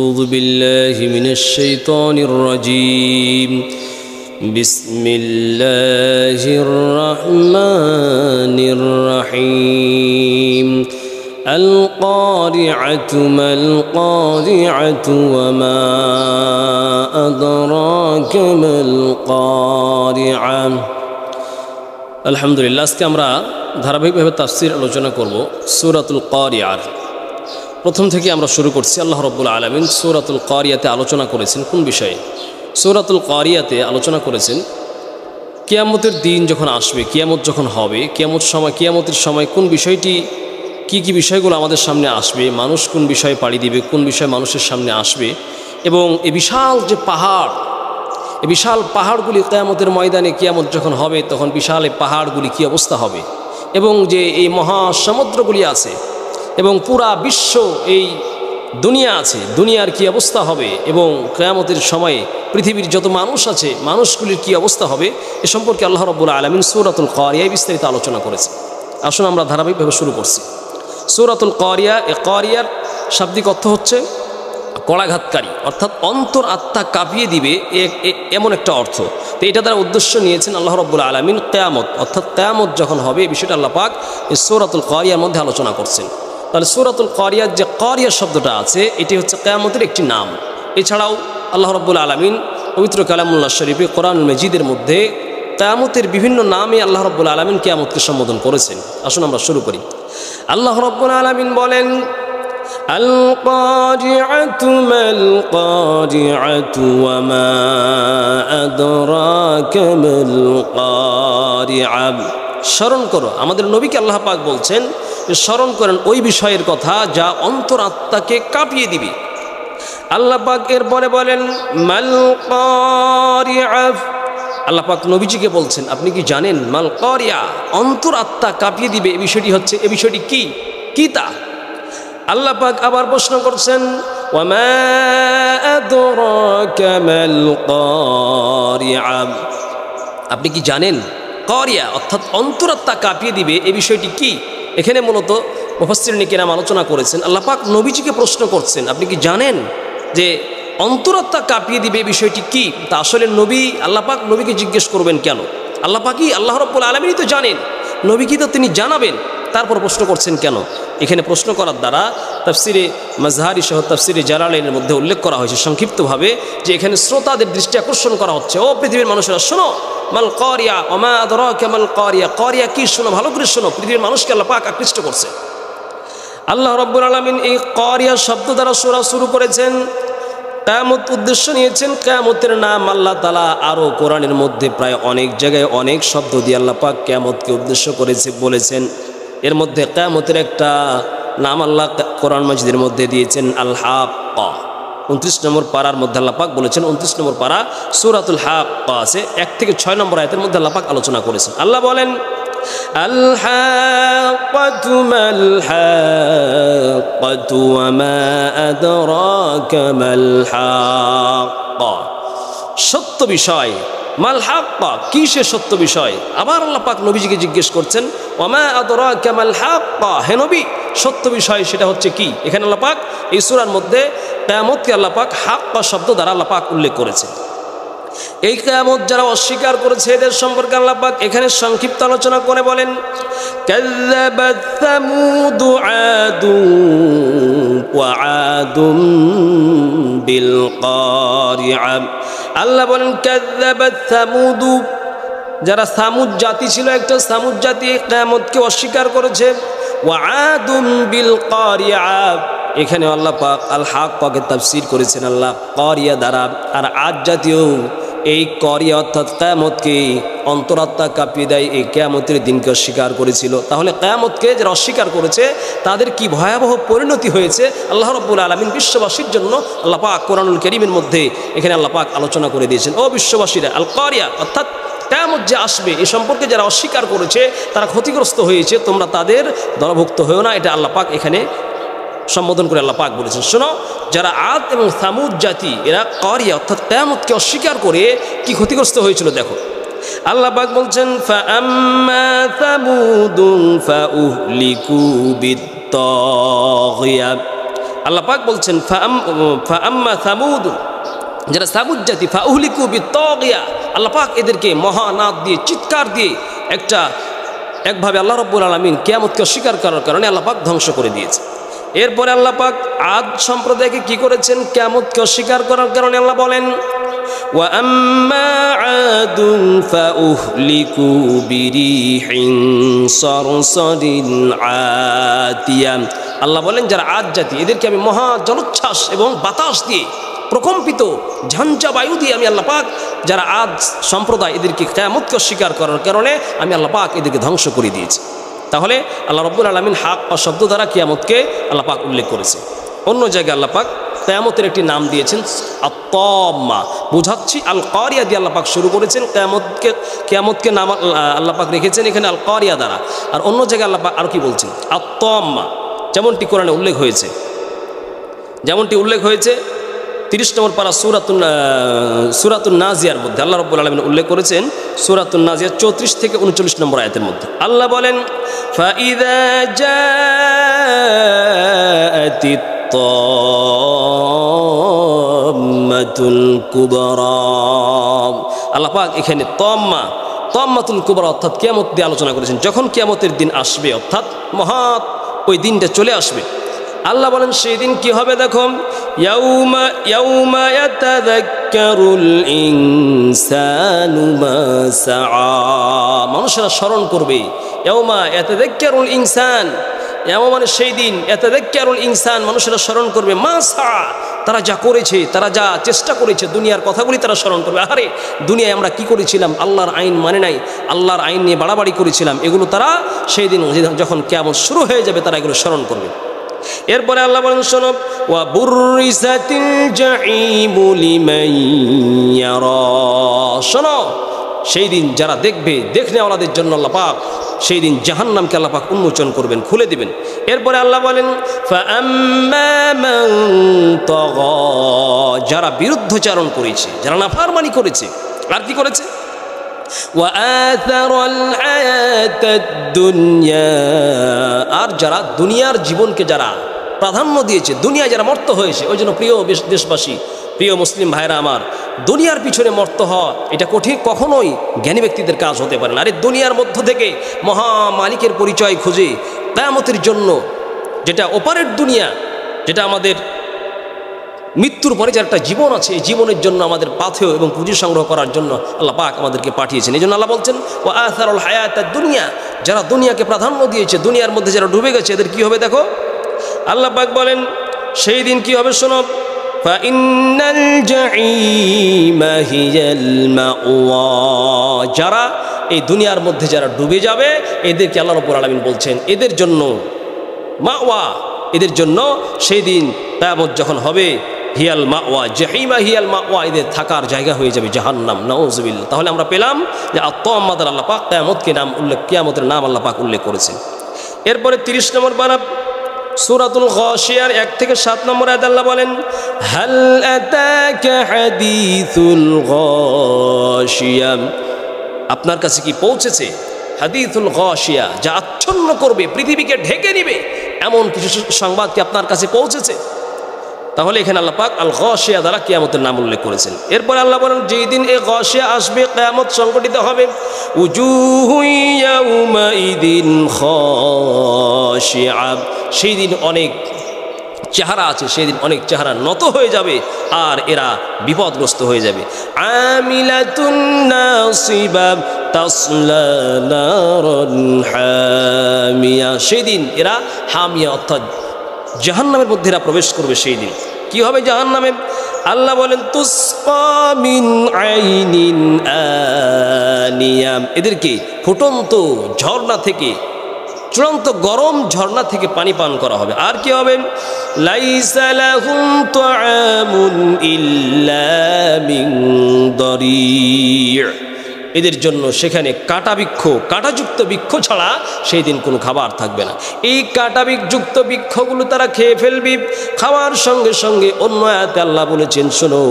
أعوذ بالله من الشيطان الرجيم بسم الله الرحمن الرحيم القارعة ما القارعة وما أدراك ما القارعة আলহামদুলিল্লাহ আজকে আমরা ধারাবাহিকভাবে তাফসীর আলোচনা করব সূরাতুল কারিয়ার। প্রথম থেকে আমরা শুরু করছি। আল্লাহ রাব্বুল আলামিন সূরাতুল কারিয়াতে আলোচনা করেছেন কোন বিষয়ে? সূরাতুল কারিয়াতে আলোচনা করেছেন কিয়ামতের দিন যখন আসবে, কিয়ামত যখন হবে, কিয়ামতের সময় কোন বিষয়টি কি বিষয়গুলো আমাদের সামনে আসবে, মানুষ কোন বিষয়ে পাড়ি দিবে, কোন বিষয় মানুষের সামনে আসবে, এবং এই বিশাল যে পাহাড়, এই বিশাল পাহাড়গুলি কিয়ামতের ময়দানে কিয়ামত যখন হবে তখন বিশাল এই পাহাড়গুলি কী অবস্থা হবে, এবং যে এই মহাসমুদ্রগুলি আছে এবং পুরা বিশ্ব এই দুনিয়া আছে, দুনিয়ার কি অবস্থা হবে, এবং কিয়ামতের সময়ে পৃথিবীর যত মানুষ আছে মানুষগুলির কি অবস্থা হবে, এ সম্পর্কে আল্লাহ রাব্বুল আলামিন সূরাতুল কারিয়ায় বিস্তারিত আলোচনা করেছে। আসুন আমরা ধারাবাহিকভাবে শুরু করছি। সূরাতুল কারিয়া, এ কারিয়ার শাব্দিক অর্থ হচ্ছে কড়াঘাতকারী, অর্থাৎ অন্তর আত্মা কাঁপিয়ে দিবে এমন একটা অর্থ। তো এটা দ্বারা উদ্দেশ্য নিয়েছেন আল্লাহ রাব্বুল আলামিন কিয়ামত, অর্থাৎ কিয়ামত যখন হবে এই বিষয়টা আল্লাহ পাক এই সূরাতুল কারিয়ার মধ্যে আলোচনা করছেন। তাহলে সূরাতুল কারিয়ার যে কারিয়া শব্দটা আছে এটি হচ্ছে কিয়ামতের একটি নাম। এছাড়াও আল্লাহ রাব্বুল আলামিন পবিত্র কালামুল্লাহ শরীফে কোরআনুল মাজিদের মধ্যে কিয়ামতের বিভিন্ন নামে আল্লাহ রাব্বুল আলামিন কিয়ামতকে সম্বোধন করেছেন। আসুন আমরা শুরু করি। আল্লাহ রাব্বুল আলামিন বলেন আল কারিআতু মাল কারিআতু ওয়া মা আদরাকা মাল কারিআ। স্মরণ করো, আমাদের নবীকে আল্লাহ পাক বলছেন যে স্মরণ করেন ওই বিষয়ের কথা যা অন্তরাত্মাকে কাঁপিয়ে দিবে। আল্লাহ পাক এরপরে বলেন মাল কারিআ। আল্লাহ পাক নবীজিকে বলছেন আপনি কি জানেন মাল কারিআ, অন্তরাত্মা কাঁপিয়ে দিবে এই বিষয়টি হচ্ছে, এই বিষয়টি কি তা? আল্লাহ পাক আবার প্রশ্ন করছেন ওয়া মা আদরাকা মাল কারিআ, আপনি কি জানেন কারিয়া অর্থাৎ অন্তরাত্মা কাঁপিয়ে দিবে এই বিষয়টি কি? এখানে মূলত মুফাসসিরিন কিরাম আলোচনা করেছেন আল্লাহ পাক নবীজিকে প্রশ্ন করছেন আপনি কি জানেন যে অন্তরাত্মা কাঁপিয়ে দিবে এই বিষয়টি কি? তা আসলে নবী, আল্লাহ পাক নবীকে জিজ্ঞেস করবেন কেন? আল্লাহ পাকই, আল্লাহ রাব্বুল আলামিনই তো জানেন, নবীকে তো তিনি জানাবেন, তারপর প্রশ্ন করছেন কেন? এখানে প্রশ্ন করার দ্বারা তাফসিরে মাজহারি সহ তাফসিরে জালালাইনের মধ্যে উল্লেখ করা হয়েছে সংক্ষিপ্তভাবে যে এখানে শ্রোতাদের দৃষ্টি আকর্ষণ করা হচ্ছে, ও পৃথিবীর মানুষেরা শোনো, মাল কারিয়া ওয়া মা আদরাকা মাল কারিয়া, কারিয়া কি শোনো, ভালো করে শোনো। পৃথিবীর মানুষকে আল্লাহ পাক আকৃষ্ট করছে। আল্লাহ রাব্বুল আলামিন এই কারিয়া শব্দ দ্বারা সূরা শুরু করেছেন, কিয়ামত উদ্দেশ্য নিয়েছেন। কিয়ামতের নাম আল্লাহ তাআলা আরও কোরআনের মধ্যে প্রায় অনেক জায়গায় অনেক শব্দ দিয়ে আল্লাহ পাক কিয়ামতকে উদ্দেশ্য করেছে বলেছেন। এর মধ্যে কিয়ামতের একটা নাম আল্লাহ কোরআন মাজিদের মধ্যে দিয়েছেন আল হাক্কা। 29 নম্বর পারার মধ্যে আল্লাহ পাক বলেছেন, 29 নম্বর পারা সূরাতুল হাক্কা আছে, 1 থেকে 6 নম্বর আয়াতের মধ্যে আল্লাহ পাক আলোচনা করেছেন। আল্লাহ বলেন আল হাক্কাতু মাল হাক্কাতু ওয়া মা আদরাকা মাল হাক্কা, সত্য বিষয়। মাল হাক্কা, কি সে সত্য বিষয়? আবার আল্লাহ পাক নবীজিকে জিজ্ঞেস করছেন ওয়া মা আদরাকা মাল হাক্কা, হে নবী সত্য বিষয় সেটা হচ্ছে কি? এখানে আল্লাহ পাক এই সূরার মধ্যে কিয়ামতকে আল্লাহ পাক হাক্কা শব্দ দ্বারা আল্লাহ পাক উল্লেখ করেছেন। এই কিয়ামত যারা অস্বীকার করেছে এদের সম্পর্কে আল্লাহ পাক এখানে সংক্ষিপ্ত আলোচনা করে বলেন কাযযাবাত সামুদু আদুন ওয়া আদুম বিল কারিআ। আল্লাহ বলেন কাযযাবাত সামুদু, যারা সামুদ জাতি ছিল, একটা সামুদ জাতি কিয়ামতকে অস্বীকার করেছে। ওয়া আদুম বিল কারিআ, এখানে আল্লাহ পাক আল হাক্কাকে তাফসীর করেছেন আল্লাহ কারিয়া দ্বারা। আর আদ জাতীয় এই কারিয়া অর্থাৎ কিয়ামতকে অন্তরাত্মা কাঁপিয়ে দেয়, এই কিয়ামতের দিনকে অস্বীকার করেছিল। তাহলে কিয়ামতকে যারা অস্বীকার করেছে তাদের কি ভয়াবহ পরিণতি হয়েছে আল্লাহ রাব্বুল আলামিন বিশ্ববাসীর জন্য আল্লাহ পাক কোরআনুল কারীমের মধ্যে এখানে আল্লাহ পাক আলোচনা করে দিয়েছেন। ও বিশ্ববাসীরা, আল কারিয়া অর্থাৎ কিয়ামত যে আসবে এ সম্পর্কে যারা অস্বীকার করেছে তারা ক্ষতিগ্রস্ত হয়েছে, তোমরা তাদের দলভুক্ত হয়েও না, এটা আল্লাহ পাক এখানে সম্বোধন করে আল্লাহ পাক বলেছেন। শোনো, যারা আদ এবং সামুদ জাতি এরা কারিয়া অর্থাৎ কিয়ামতকে অস্বীকার করে কি ক্ষতিগ্রস্ত হয়েছিল দেখো। আল্লাহ পাক বলছেন ফাআম্মা সামুদুন ফাউহলিকু বিত্তাগিয়া, আল্লাহ পাক বলছেন ফাআম্মা সামুদ, যারা সামুদ জাতি, ফাউহলিকু বিত্তাগিয়া, আল্লাহ পাক এদেরকে মহানাদ দিয়ে চিৎকার দিয়ে একভাবে আল্লাহ রাব্বুল আলামিন কিয়ামতকে অস্বীকার করার কারণে আল্লাহ পাক ধ্বংস করে দিয়েছে। এরপরে আল্লাহ পাক আদ সম্প্রদায়কে কি করেছেন? কিয়ামতকে অস্বীকার করার কারণে আল্লাহ বলেন ওয়া আম্মা আদুন ফাউহলিকু বিরিহিন সারসারিন আতিয়া। আল্লাহ বলেন যারা আদ জাতি এদেরকে আমি মহা জলোচ্ছ্বাস এবং বাতাস দিয়ে প্রকম্পিত ঝঞ্ঝা বায়ু দিয়ে আমি আল্লাহ পাক যারা আদ সম্প্রদায় এদেরকে কিয়ামতকে অস্বীকার করার কারণে আমি আল্লাহ পাক এদেরকে ধ্বংস করে দিয়েছি। তাহলে আল্লাহ রাব্বুল আলামিন হাক শব্দ দ্বারা কিয়ামতকে আল্লাহ পাক উল্লেখ করেছে। অন্য জায়গায় আল্লাহ পাক কিয়ামতের একটি নাম দিয়েছেন আত-তাম্মা, বোঝাচ্ছি আল কারিয়া দিয়ে আল্লাহ পাক শুরু করেছেন, কিয়ামতকে নাম আল্লাহ পাক রেখেছেন এখানে আল কারিয়া দ্বারা। আর অন্য জায়গায় আল্লাহ পাক আর কি বলছেন? আত-তাম্মা, যেমনটি কোরআনে উল্লেখ হয়েছে, 30 নম্বর পারা সূরাতুন নাজিয়ার মধ্যে আল্লাহ রাব্বুল আলামিন উল্লেখ করেছেন, সূরাতুন নাজিয়া 34 থেকে 39 নম্বর আয়াতের মধ্যে আল্লাহ বলেন ফাইযা জাআতিত তাম্মাতুল কুবরা। আল্লাহ পাক এখানে তাম্মাতুল কুবরা অর্থাৎ কিয়ামত দিয়ে আলোচনা করেছেন। যখন কিয়ামতের দিন আসবে অর্থাৎ মহৎ ওই দিনটা চলে আসবে, আল্লাহ বলেন সেই দিন কি হবে? দেখো ইয়াউমা ইয়াতাযাক্কারুল ইনসানু মা সাআ, মানুষেরা স্মরণ করবে। ইয়াউমা ইয়াতাযাক্কারুল ইনসান, ইয়াউমা মানে সেই দিন, ইয়াতাযাক্কারুল ইনসান মানুষেরা স্মরণ করবে মা সাআ, তারা যা করেছে, তারা যা চেষ্টা করেছে, দুনিয়ার কথাগুলি তারা স্মরণ করবে। আরে দুনিয়ায় আমরা কি করেছিলাম? আল্লাহর আইন মানে নাই, আল্লাহর আইন নিয়ে বাড়াবাড়ি করেছিলাম, এগুলো তারা সেই দিন যখন কিয়ামত শুরু হয়ে যাবে তারা এগুলো স্মরণ করবে। এরপরে আল্লাহ বলেন শোনো ওয়া বুররিসাতিল জাহিমু লিমান ইয়ারা, শোনো সেই দিন যারা দেখবে, দেখনেওয়ালাদের জন্য আল্লাহ পাক সেই দিন জাহান্নামকে আল্লাহ পাক উন্মোচন করবেন, খুলে দিবেন। এরপরে আল্লাহ বলেন ফাআম্মা মান তাগা, যারা বিরুদ্ধচারণ করেছে, যারা নাফরমানি করেছে, আর কি করেছে? ওয়া আথারাল হায়াতাদ দুনিয়া, আর যারা দুনিয়ার জীবনকে যারা প্রাধান্য দিয়েছে, দুনিয়ায় যারা মর্ত হয়েছে। ওই জন্য প্রিয় দেশবাসী, প্রিয় মুসলিম ভাইরা আমার, দুনিয়ার পিছনে মর্ত হওয়া এটা কখনোই জ্ঞানী ব্যক্তিদের কাজ হতে পারে না। আরে দুনিয়ার মধ্য থেকে মহা মালিকের পরিচয় খুঁজে কিয়ামতের জন্য, যেটা ওপারের দুনিয়া, যেটা আমাদের মৃত্যুর পরে যার একটা জীবন আছে, এই জীবনের জন্য আমাদের পাথেয় এবং পুঁজি সংগ্রহ করার জন্য আল্লাহ পাক আমাদেরকে পাঠিয়েছেন। এই জন্য আল্লাহ বলছেন ওয়া আথারুল হায়াতাদ দুনিয়া, যারা দুনিয়াকে প্রাধান্য দিয়েছে, দুনিয়ার মধ্যে যারা ডুবে গেছে, এদের কি হবে? দেখো আল্লাহ পাক বলেন সেই দিন কি হবে শোনো ফাইন্নাল জাহিমা হিয়াল মাওয়া, যারা এই দুনিয়ার মধ্যে যারা ডুবে যাবে এদেরকে আল্লাহ রাব্বুল আলামিন বলছেন এদের জন্য মাওয়া, এদের জন্য সেই দিন কিয়ামত যখন হবে হিয়াল মাওয়া, জাহিমা হিয়াল মাওয়া, এদের থাকার জায়গা হয়ে যাবে জাহান্নাম, নাউযুবিল্লাহ। তাহলে আমরা পেলাম যে আত-তাম্মাদের আল্লাহ পাক কিয়ামতের নাম আল্লাহ পাক উল্লেখ করেছেন। এরপরে 30 নম্বর পারা সূরাতুল গাশিয়ার 1 থেকে 7 নম্বর আয়াত আল্লাহ বলেন হাল আতাকা হাদিসুল গাশিয়া, আপনার কাছে কি পৌঁছেছে হাদিসুল গাশিয়া, যা আচ্ছন্ন করবে, পৃথিবীকে ঢেকে নেবে এমন কিছু সংবাদ কি আপনার কাছে পৌঁছেছে? তাহলে এখানে আল্লাহ পাক আল গাশিয়া দ্বারা কিয়ামতের নাম উল্লেখ করেছেন। এরপর আল্লাহ বলেন যেই দিন এই গাশিয়া আসবে, কিয়ামত সংঘটিত হবে, উজুহু ইয়াউমাইদিন খাশিআ, সেই দিন অনেক চেহারা আছে, সেই দিন অনেক চেহারা নত হয়ে যাবে আর এরা বিপদগ্রস্ত হয়ে যাবে। আমিলাতুন নাসিবা তাসলা নারান হামিয়া, সেই দিন এরা হামিয়া অর্থাৎ জাহান্নামের মধ্যে এরা প্রবেশ করবে। সেই দিন কি হবে জাহান্নামে? আল্লাহ বলেন তুসকা মিন আইনিন আনিয়া, এদেরকে ফুটন্ত ঝর্ণা থেকে, চূড়ান্ত গরম ঝর্ণা থেকে পানি পান করা হবে। আর কি হবে? লাইসা লাহুম তাআমুন ইল্লা মিন দারি', এদের জন্য সেখানে কাঁটাযুক্ত বৃক্ষ ছাড়া সেই দিন কোনো খাবার থাকবে না। এই কাঁটাযুক্ত বৃক্ষগুলো তারা খেয়ে ফেলবি। খাওয়ার সঙ্গে সঙ্গে অন্য আয়াতে আল্লাহ বলেছেন, শোনো,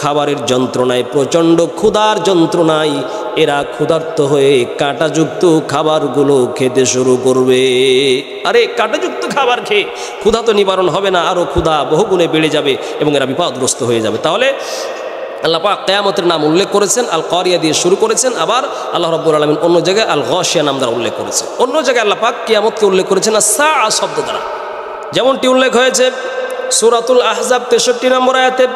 খাবারের যন্ত্রণায়, প্রচণ্ড ক্ষুধার যন্ত্রণায় এরা ক্ষুধার্ত হয়ে কাঁটাযুক্ত খাবারগুলো খেতে শুরু করবে। আরে কাঁটাযুক্ত খাবার খেয়ে ক্ষুধা তো নিবারণ হবে না, আরও ক্ষুধা বহুগুণে বেড়ে যাবে এবং এরা বিপদগ্রস্ত হয়ে যাবে। তাহলে আল্লাহ পাক কিয়ামতের নাম উল্লেখ করেছেন, আল কারিয়া দিয়ে শুরু করেছেন। আবার আল্লাহ রাব্বুল আলামিন অন্য জায়গায় আল গাশিয়া নাম দ্বারা উল্লেখ করেছেন। অন্য জায়গায় আল্লাহ পাক কিয়ামতকে উল্লেখ করেছেন আস-সাআ শব্দ দ্বারা, যেমনটি উল্লেখ হয়েছে সূরাতুল আহজাব 63 নম্বর আয়াতে।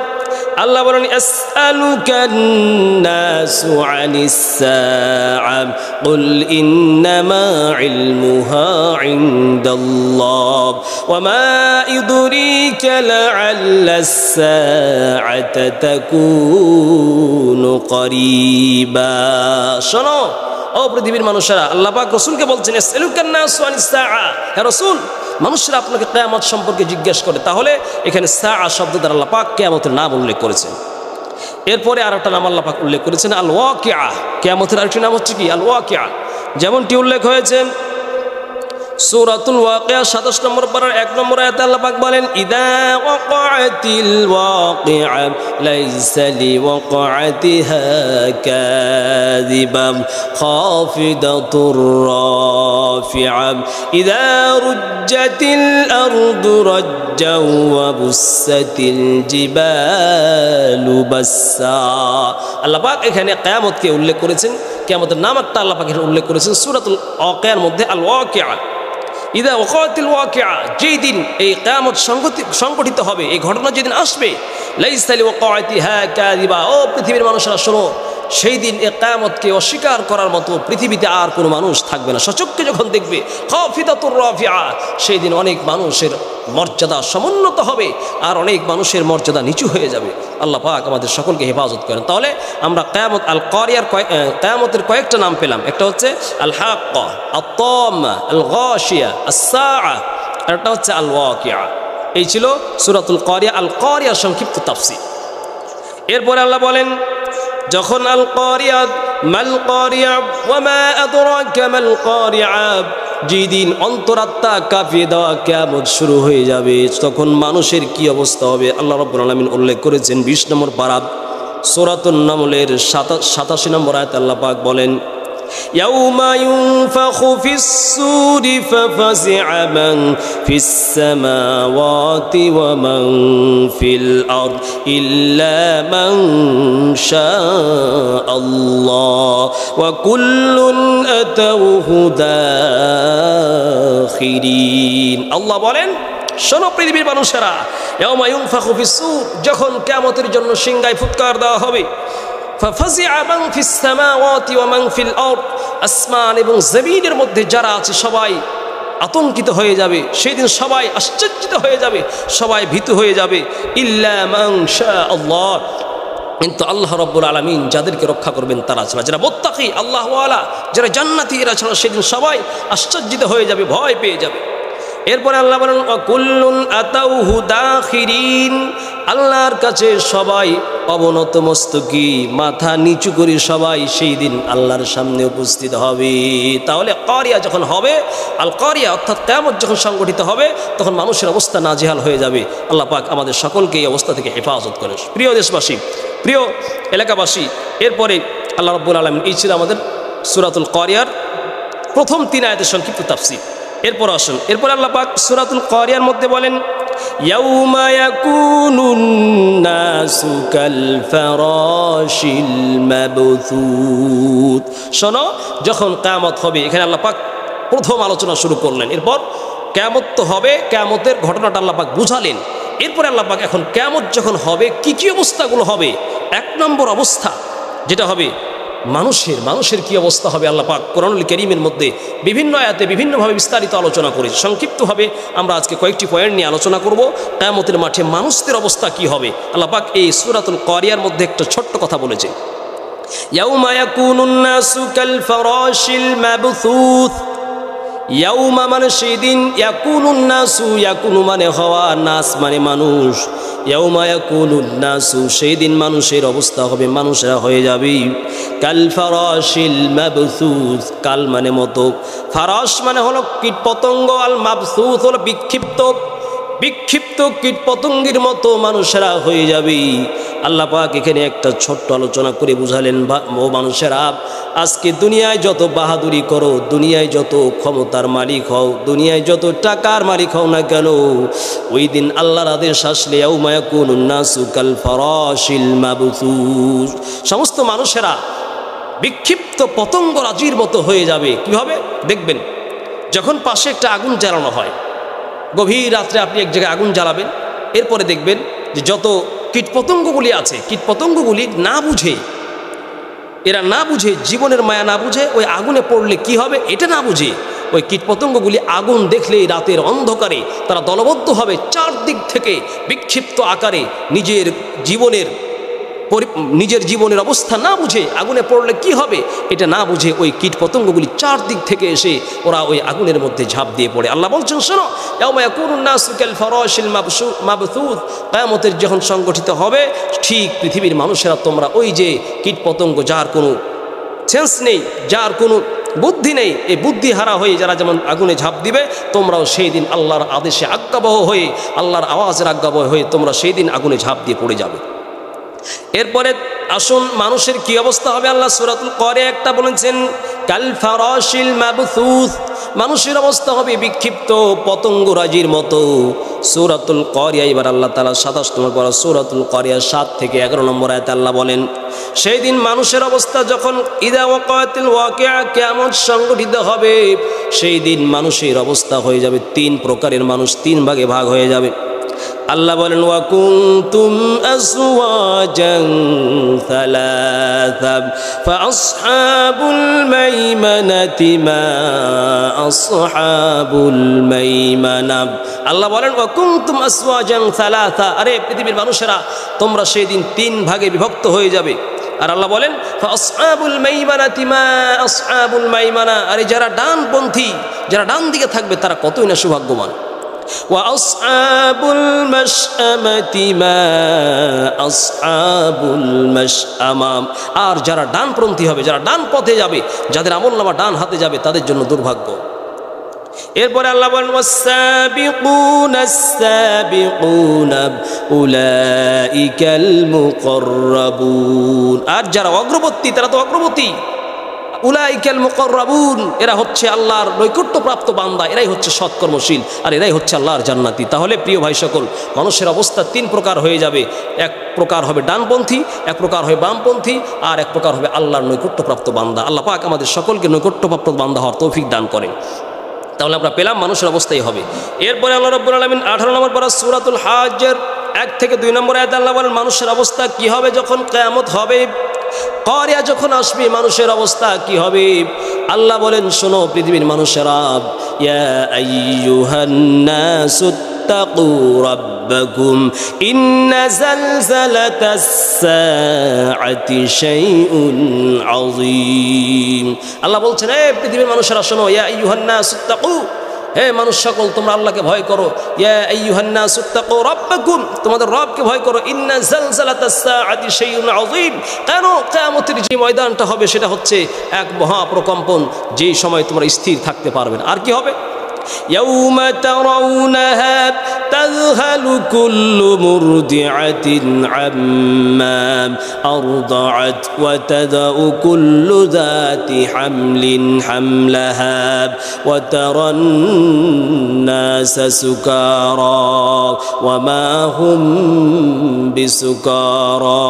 আল্লাহ বলেন, আসআলুকান নাসু আনিস সাআ কুল ইন্নামা ইলমুহা ইনদাল্লাহ ওয়া মা ইউদরিকা লাআল্লাস সাআতা তাকুনু করিবা। শোনো ও পৃথিবীর মানুষেরা, আল্লাহ পাক রাসূলকে বলছেন, আসআলুকান নাসু আনিস সাআ, হে রাসূল, মানুষরা আপনাকে কিয়ামত সম্পর্কে জিজ্ঞেস করে। তাহলে এখানে সাআ শব্দ দ্বারা আল্লাহ পাক কিয়ামতের নাম উল্লেখ করেছেন। এরপরে আরেকটা নাম আল্লাহ পাক উল্লেখ করেছেন আল ওয়াকিআ। কিয়ামতের আরেকটি নাম হচ্ছে কি? আল ওয়াকিআ। যেমনটি উল্লেখ হয়েছে সূরাতুল ওয়াকিআ 27 নম্বর পারার 1 নম্বর আয়াতে আল্লাহ পাক বলেন, ইদা ওয়াকাআতিল ওয়াকিআ লাইসা লিওয়াকাআতিহা কাযিবা খাফিদাতুর রাফিআ ইদা রুজ্জাতিল আরদু রাজ্জাও ওয়া বুসাতিল জিবালু বাসসা। আল্লাহ পাক এখানে কিয়ামতকে উল্লেখ করেছেন, কিয়ামতের নাম একটা আল্লাহ পাক এখানে উল্লেখ করেছেন সূরাতুল ওয়াকিআর মধ্যে, আল ওয়াকিআ। ইদা ওয়াকাতিল ওয়াকিআ, যেই দিন এই কিয়ামত সংঘটিত হবে, এই ঘটনা যেদিন আসবে, লাইসা লিওয়াকাতিহা কাযিবা, ও পৃথিবীর মানুষরা শোনো, সেই দিন এই কিয়ামতকে অস্বীকার করার মতো পৃথিবীতে আর কোনো মানুষ থাকবে না। সচক্ষে যখন দেখবে, খাফিদাতুর রাফিআ, সেই দিন অনেক মানুষের মর্যাদা সমুন্নত হবে আর অনেক মানুষের মর্যাদা নিচু হয়ে যাবে। আল্লাহ পাক আমাদের সকলকে হেফাজত করেন। তাহলে আমরা কিয়ামত আল কারিয়ার কিয়ামতের কয়েকটা নাম পেলাম। একটা হচ্ছে আল হাক্কা, আত তাম্মা, আল গাশিয়া, আস-সাআ, আর একটা হচ্ছে আল ওয়াকিআ। এই ছিল সূরাতুল কারিয়া, আল কারিয়ার সংক্ষিপ্ত তাফসীর। এরপরে আল্লাহ বলেন, যখন আল কারিয়া মাল কারিয়া ওয়া মা আদরাকা মাল কারিয়া, যেদিন অন্তরাত্মা কাঁপিয়ে দেওয়া কিয়ামত শুরু হয়ে যাবে, তখন মানুষের কি অবস্থা হবে আল্লাহ রাব্বুল আলামিন উল্লেখ করেছেন 20 নম্বর পারা সূরাতুন নামলের 87 নম্বর আয়াতে আল্লাহ পাক বলেন, ইয়াউমা ইউনফাখু ফিস-সূরি ফাফাজি'a মান ফিস-সামাওয়াতি ওয়া মান ফিল আরদ ইল্লা মান শাআল্লাহ ওয়া কুল্লুন আতাউহু দাখিরিন। আল্লাহ বলেন, শোনো পৃথিবীর মানুষেরা, ইয়াউমা ইউনফাখু ফিস-সূর, যখন কিয়ামতের জন্য সিংহায় ফুৎকার দেওয়া হবে, ফাফাজি'a মান ফিস-সামাওয়াতি ওয়া মান ফিল আরদ, আসমান এবং জমিনের মধ্যে যারা আছে সবাই আতঙ্কিত হয়ে যাবে। সেই দিন সবাই আশ্চর্যিত হয়ে যাবে, সবাই ভীতু হয়ে যাবে। ইল্লা মান শাআল্লাহ, কিন্তু আল্লাহ রাব্বুল আলামিন যাদেরকে রক্ষা করবেন তারা ছাড়া, যারা মুত্তাকি আল্লাহ ওয়ালা, যারা জান্নাতি, এরা ছাড়া সেদিন সবাই আশ্চর্যিত হয়ে যাবে, ভয় পেয়ে যাবে। এরপরে আল্লাহ বলেন, কুল্লুন আতাউহু দাখিরিন, আল্লাহর কাছে সবাই অবনত মস্তকি, মাথা নিচু করে সবাই সেই দিন আল্লাহর সামনে উপস্থিত হবে। তাহলে কারিয়া যখন হবে, আল কারিয়া অর্থাৎ কিয়ামত যখন সংগঠিত হবে, তখন মানুষের অবস্থা নাজেহাল হয়ে যাবে। আল্লাহ পাক আমাদের সকলকে এই অবস্থা থেকে হেফাজত করেন। প্রিয় দেশবাসী, প্রিয় এলাকাবাসী, এরপরে আল্লাহ রাব্বুল আলামিন, এই ছিল আমাদের সূরাতুল কারিয়ার প্রথম 3 আয়াতের সংক্ষিপ্ত তাফসীর। এরপর আসুন, এরপর আল্লাহ পাক সূরাতুল কারিয়ার মধ্যে বলেন, ইয়াউমা ইয়াকুনুন নাসু কাল ফারাশিল মাবথুত। শোনো, যখন কিয়ামত হবে, এখানে আল্লাহ পাক প্রথম আলোচনা শুরু করলেন। এরপর কিয়ামত তো হবে, কিয়ামতের ঘটনাটা আল্লাহ পাক বুঝালেন। এরপরে আল্লাহ পাক এখন কিয়ামত যখন হবে কি কি অবস্থাগুলো হবে, 1 নম্বর অবস্থা যেটা হবে মানুষের কি অবস্থা হবে, আল্লাহ পাক কোরআনুল কারীমের মধ্যে বিভিন্ন আয়াতে বিভিন্নভাবে বিস্তারিত আলোচনা করেছে। সংক্ষিপ্তভাবে আমরা আজকে কয়েকটি পয়েন্ট নিয়ে আলোচনা করব। কিয়ামতের মাঠে মানুষদের অবস্থা কি হবে, আল্লাহ পাক এই সূরাতুল কারিয়ার মধ্যে একটা ছোট্ট কথা বলেছে, ইয়াউমা ইয়াকুনুন নাসু কাল ফারাশিল মাবথুত। ইয়াউমা মানে সেই দিন, ইয়াকুনুন নাসু, ইয়াকুনু মানে হওয়া, নাস মানে মানুষ। ইয়াউমা ইয়াকুনুন নাসু, সেই দিন মানুষের অবস্থা হবে, মানুষেরা হয়ে যাবে কাল ফারাশিল মাবসুস, কাল মানে মতো, ফারাশ মানে হলো কীট পতঙ্গ, আল মাবসুস হলো বিক্ষিপ্ত, বিক্ষিপ্ত কীট পতঙ্গের মতো মানুষেরা হয়ে যাবে। আল্লাহ পাক এখানে একটা ছোট্ট আলোচনা করে বুঝালেন, ও মানুষেরা, আজকে দুনিয়ায় যত বাহাদুরি করো, দুনিয়ায় যত ক্ষমতার মালিক হও, দুনিয়ায় যত টাকার মালিক হও না কেন, ওই দিন আল্লাহর আদেশ আসলে ইয়াউমা ইয়াকুনুন নাসু কাল ফারাশিল মাবসুস, সমস্ত মানুষেরা বিক্ষিপ্ত পতঙ্গ রাজির মতো হয়ে যাবে। কীভাবে দেখবেন, যখন পাশে একটা আগুন জ্বালানো হয়, গভীর রাত্রে আপনি এক জায়গায় আগুন জ্বালাবেন, এরপরে দেখবেন যে যত কীটপতঙ্গগুলি আছে, কীটপতঙ্গগুলি না বুঝে, এরা না বুঝে, জীবনের মায়া না বুঝে, ওই আগুনে পড়লে কি হবে এটা না বুঝে, ওই কীটপতঙ্গগুলি আগুন দেখলেই রাতের অন্ধকারে তারা দলবদ্ধভাবে চারদিক থেকে বিক্ষিপ্ত আকারে নিজের জীবনের অবস্থা না বুঝে, আগুনে পড়লে কি হবে এটা না বুঝে, ওই কীটপতঙ্গগুলি চারদিক থেকে এসে ওরা ওই আগুনের মধ্যে ঝাঁপ দিয়ে পড়ে। আল্লাহ বলছেন, শোনো, ইয়াউমা ইয়াকুনুন নাসু কাল ফারাশিল মাবসুস, কিয়ামতের যখন সংগঠিত হবে, ঠিক পৃথিবীর মানুষেরা তোমরা ওই যে কীটপতঙ্গ, যার কোনো সেন্স নেই, যার কোনো বুদ্ধি নেই, এই বুদ্ধি হারা হয়ে যারা যেমন আগুনে ঝাঁপ দিবে, তোমরাও সেই দিন আল্লাহর আদেশে আজ্ঞাবহ হয়ে, আল্লাহর আওয়াজের আজ্ঞাবহ হয়ে তোমরা সেই দিন আগুনে ঝাঁপ দিয়ে পড়ে যাবে। এরপরে আসুন মানুষের কি অবস্থা হবে। আল্লাহ সূরাতুল কারিয়া একটা বলেছেন কাল ফারাশিল মাবসুস, মানুষের অবস্থা হবে বিক্ষিপ্ত পতঙ্গরাজির মতো। সূরাতুল কারিয়া, এবার আল্লাহ তাআলা 27 নম্বর পারা সূরাতুল কারিয়া 7 থেকে 11 নম্বর আয়াতে আল্লাহ বলেন, সেই দিন মানুষের অবস্থা যখন ইদা ওয়াকাতিল ওয়াকিআ, কিয়ামত সংগঠিত হবে, সেই দিন মানুষের অবস্থা হয়ে যাবে 3 প্রকারের মানুষ, 3 ভাগে ভাগ হয়ে যাবে। আল্লাহ বলেন, ওয়া কুনতুম আজওয়াজান সালাসা ফাআসহাবুল মাইমানাতি মা আসহাবুল মাইমানা। আল্লাহ বলেন, ওয়া কুনতুম আজওয়াজান সালাসা, আরে পৃথিবীর মানুষেরা তোমরা সেই দিন 3 ভাগে বিভক্ত হয়ে যাবে। আর আল্লাহ বলেন, ফাআসহাবুল মাইমানাতি মা আসহাবুল মাইমানা, আরে যারা ডানপন্থী, যারা ডান দিকে থাকবে তারা কতই না সৌভাগ্যবান। ওয়াসহাবুল মাশআমাতি মা আসহাবুল মাশআমা, আর যারা ডানপন্থী হবে, যারা ডান পথে যাবে, যাদের আমলনামা ডান হাতে যাবে, তাদের জন্য দুর্ভাগ্য। এরপরে আল্লাহ বলেন, ওয়াস-সাবিকুনাস সাবিকুনা উলাইকাল মুকাররাবুন, আর যারা অগ্রবর্তী তারা তো অগ্রবর্তী, উলাইকাল মুকাররাবুন, এরা হচ্ছে আল্লাহর নৈকট্যপ্রাপ্ত বান্দা, এরাই হচ্ছে সৎকর্মশীল, আর এরাই হচ্ছে আল্লাহর জান্নাতি। তাহলে প্রিয় ভাই সকল, মানুষের অবস্থা 3 প্রকার হয়ে যাবে। এক প্রকার হবে ডানপন্থী, এক প্রকার হবে বামপন্থী, আর এক প্রকার হবে আল্লাহর নৈকট্যপ্রাপ্ত বান্দা। আল্লাহ পাক আমাদের সকলকে নৈকট্যপ্রাপ্ত বান্দা হওয়ার তৌফিক দান করেন। তাহলে আমরা পেলাম মানুষের অবস্থাই হবে। এরপরে আল্লাহ রাব্বুল আলামিন 18 নম্বর পারা সূরাতুল হাজ্জের 1 থেকে 2 নম্বর আয়াতে আল্লাহ বলেন, মানুষের অবস্থা কি হবে যখন কিয়ামত হবে, কারিয়া যখন আসবে, মানুষের অবস্থা কি হবে। আল্লাহ বলেন, শোনো পৃথিবীর মানুষেরা, ইয়া আইয়ুহান নাসু ইত্তাকু রাব্বাকুম ইন্না যালযালাতাস সাআতি শাইউন আযীম। আল্লাহ বলছেন, হে পৃথিবীর মানুষেরা শোনো, ইয়া আইয়ুহান নাসু ইত্তাকু, হে মানুষ সকল তোমরা আল্লাহকে ভয় করো। ইয়া আইয়ুহান নাসু ইত্তাকু রাব্বাকুম, তোমাদের রবকে ভয় করো। ইন্না যালযালাতাস সাআতি শাইউন আযীম, কেন কিয়ামতের যে ময়দানটা হবে সেটা হচ্ছে এক মহাপ্রকম্পন, যেই সময় তোমরা স্থির থাকতে পারবে না। আর কি হবে, ইয়াউমা তারাউনাহা তাযহালু কুল্লু মুরদিআতিন আম্মা আরদাআত ওয়া তাদাউ কুল্লু যাতি হামলিন হামলাহা ওয়া তারান নাসা সুকারা ওয়া মা হুম বিসুকারা।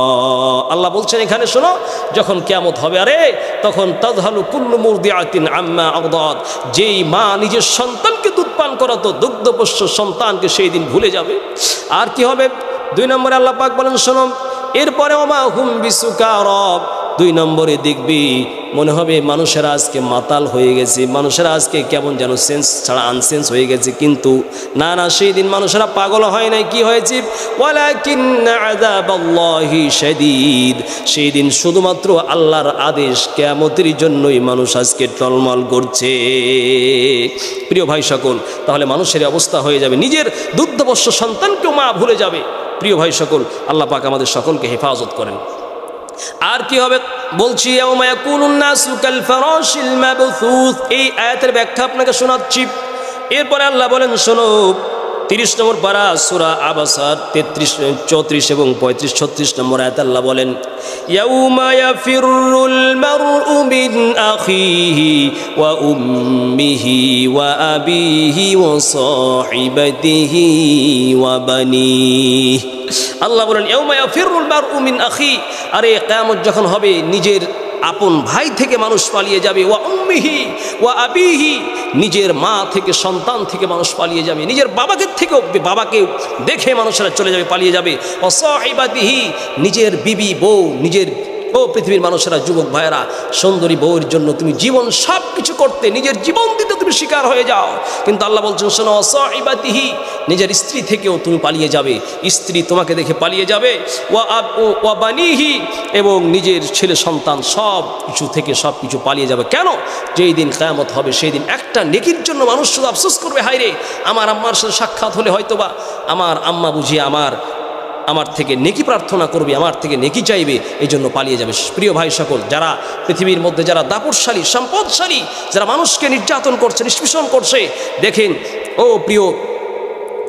আল্লাহ বলছেন এখানে, শোনো, যখন কিয়ামত হবে, আরে তখন তাযহালু কুল্লু মুরদিআতিন আম্মা আরদাআত, যেই মা নিজের সন্তানকে দুধ পান করাতো, দুগ্ধপোষ্য সন্তানকে সেই দিন ভুলে যাবে। আর কি হবে, 2 নম্বরে আল্লাহ পাক বলেন, শোনো, এরপরে ওয়া মা হুম বিসুকারা, 2 নম্বরে দেখবি মনে হবে মানুষেরা আজকে মাতাল হয়ে গেছে, মানুষেরা আজকে কেমন যেন সেন্স ছাড়া আনসেন্স হয়ে গেছে। কিন্তু না না, সেই দিন মানুষেরা পাগল হয় নাই। কি হয়েছে? ওয়ালাকিন্না আযাবাল্লাহি শাদীদ। সেই দিন শুধুমাত্র আল্লাহর আদেশ কিয়ামতের জন্যই মানুষ আজকে টলমল করছে। প্রিয় ভাই সকল, তাহলে মানুষের অবস্থা হয়ে যাবে, নিজের দুগ্ধবৎস সন্তানকেও মা ভুলে যাবে। প্রিয় ভাই সকল, আল্লাহ পাক আমাদের সকলকে হেফাজত করেন। আর কি হবে বলছি, ইয়াউমা ইয়াকুনুন নাসু কাল ফারাশিল মাবথুস। এই আয়াতের ব্যাখ্যা আপনাকে শোনাচ্ছি। এরপরে আল্লাহ বলেন, শোনো, 30 নম্বর পারা সূরা আবাসার 33, 34 এবং 35, 36 নম্বর আয়াত আল্লাহ বলেন, ইয়াউমা ইয়াফিরুল মারউ মিন আখিহি ওয়া উম্মিহি ওয়া আবিহি ওয়া সাহিবাতিহি ওয়া বানিহি। আল্লাহ বলেন, ইয়াউমা ইয়াফিরুল মারউ মিন আখি। আরে কিয়ামত যখন হবে, নিজের আপন ভাই থেকে মানুষ পালিয়ে যাবে। ওয়া উম্মিহি ওয়া আবিহি, নিজের মা থেকে সন্তান থেকে মানুষ পালিয়ে যাবে। নিজের বাবাকে দেখে মানুষেরা চলে যাবে, পালিয়ে যাবে। ওয়া সাহিবাতিহি, নিজের বিবি বউ, নিজের পৃথিবীর মানুষেরা, যুবক ভাইয়েরা, সুন্দরী বউয়ের জন্য তুমি জীবন সব কিছু করতে, নিজের জীবন দিতে তুমি শিকার হয়ে যাও। কিন্তু আল্লাহ বলছেন, শোনো, সাহিবাতিহি, নিজের স্ত্রী থেকেও তুমি পালিয়ে যাবে, স্ত্রী তোমাকে দেখে পালিয়ে যাবে। ওয়া বানিহি, এবং নিজের ছেলে সন্তান সব কিছু থেকে সব কিছু পালিয়ে যাবে। কেন? যেই দিন কিয়ামত হবে, সেই দিন একটা নেকির জন্য মানুষ শুধু আফসোস করবে, হায় রে, আমার আম্মার সাথে সাক্ষাৎ হলে হয়তোবা আমার আম্মা বুঝিয়ে আমার থেকে নেকি প্রার্থনা করবে, আমার থেকে নেকি চাইবে, এই জন্য পালিয়ে যাবে। প্রিয় ভাই সকল, যারা পৃথিবীর মধ্যে যারা দাপটশালী, সম্পদশালী, যারা মানুষকে নির্যাতন করছে, নিষ্পেষণ করছে, দেখেন ও প্রিয়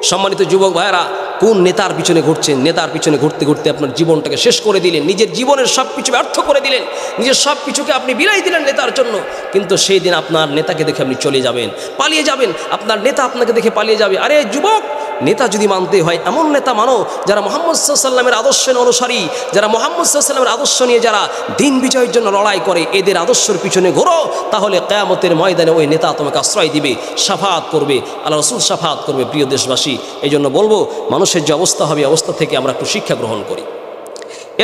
সম্মানিত যুবক ভাইয়েরা, কোন নেতার পিছনে ঘুরছেন? নেতার পিছনে ঘুরতে ঘুরতে আপনার জীবনটাকে শেষ করে দিলেন, নিজের জীবনের সব কিছু ব্যর্থ করে দিলেন, নিজের সব কিছুকে আপনি বিলাই দিলেন নেতার জন্য। কিন্তু সেই দিন আপনার নেতাকে দেখে আপনি চলে যাবেন, পালিয়ে যাবেন, আপনার নেতা আপনাকে দেখে পালিয়ে যাবে। আরে যুবক, নেতা যদি মানতে হয়, এমন নেতা মানো যারা মুহাম্মদ সাল্লাল্লাহু আলাইহি ওয়াসাল্লামের আদর্শের অনুসারী, যারা মুহাম্মদ সাল্লাল্লাহু আলাইহি ওয়াসাল্লামের আদর্শ নিয়ে যারা দিন বিজয়ের জন্য লড়াই করে, এদের আদর্শের পিছনে ঘোরো, তাহলে কিয়ামতের ময়দানে ওই নেতা তোমাকে আশ্রয় দিবে, শাফাআত করবে, আল্লাহ রাসূল শাফাআত করবে। প্রিয় দেশবাসী, এই জন্য বলবো, মানুষের যে অবস্থা হবে, অবস্থা থেকে আমরা একটু শিক্ষা গ্রহণ করি।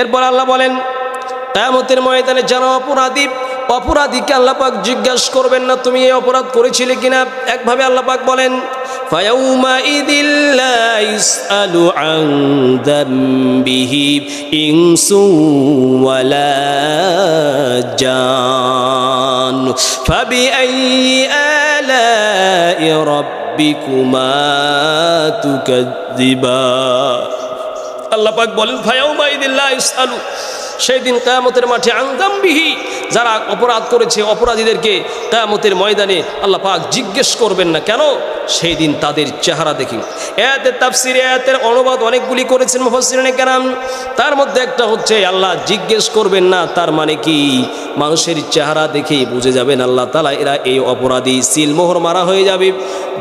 এরপর আল্লাহ বলেন, কিয়ামতের ময়দানে যারা অপরাধীকে আল্লাহ পাক জিজ্ঞাসা করবেন না, তুমি এই অপরাধ করেছিলে কিনা। একভাবে আল্লাহ পাক বলেন, ফায়াউমাইযিল লা ইসআলু আন যামবিহি ইনসু ওয়ালা জান ফাবিআইয়ি আলাই রাব্বিকুমা তুকাযযিবান। আল্লাহ পাক বলেন, ফায়াউমাইযিল লা ইসআলু, সেই দিন কিয়ামতের মাঠে আন যামবিহি, যারা অপরাধ করেছে অপরাধীদেরকে কিয়ামতের ময়দানে আল্লাহ পাক জিজ্ঞেস করবেন না। কেন? সেই দিন তাদের চেহারা দেখি। আয়াতের তাফসীরে, আয়াতের অনুবাদ অনেকগুলি করেছেন মুফাসসিরিনে কেরাম। তার মধ্যে একটা হচ্ছে, আল্লাহ জিজ্ঞেস করবেন না, তার মানে কি মানুষের চেহারা দেখেই বুঝে যাবেন আল্লাহ তাআলা এরা এই অপরাধী। সিলমোহর মারা হয়ে যাবে।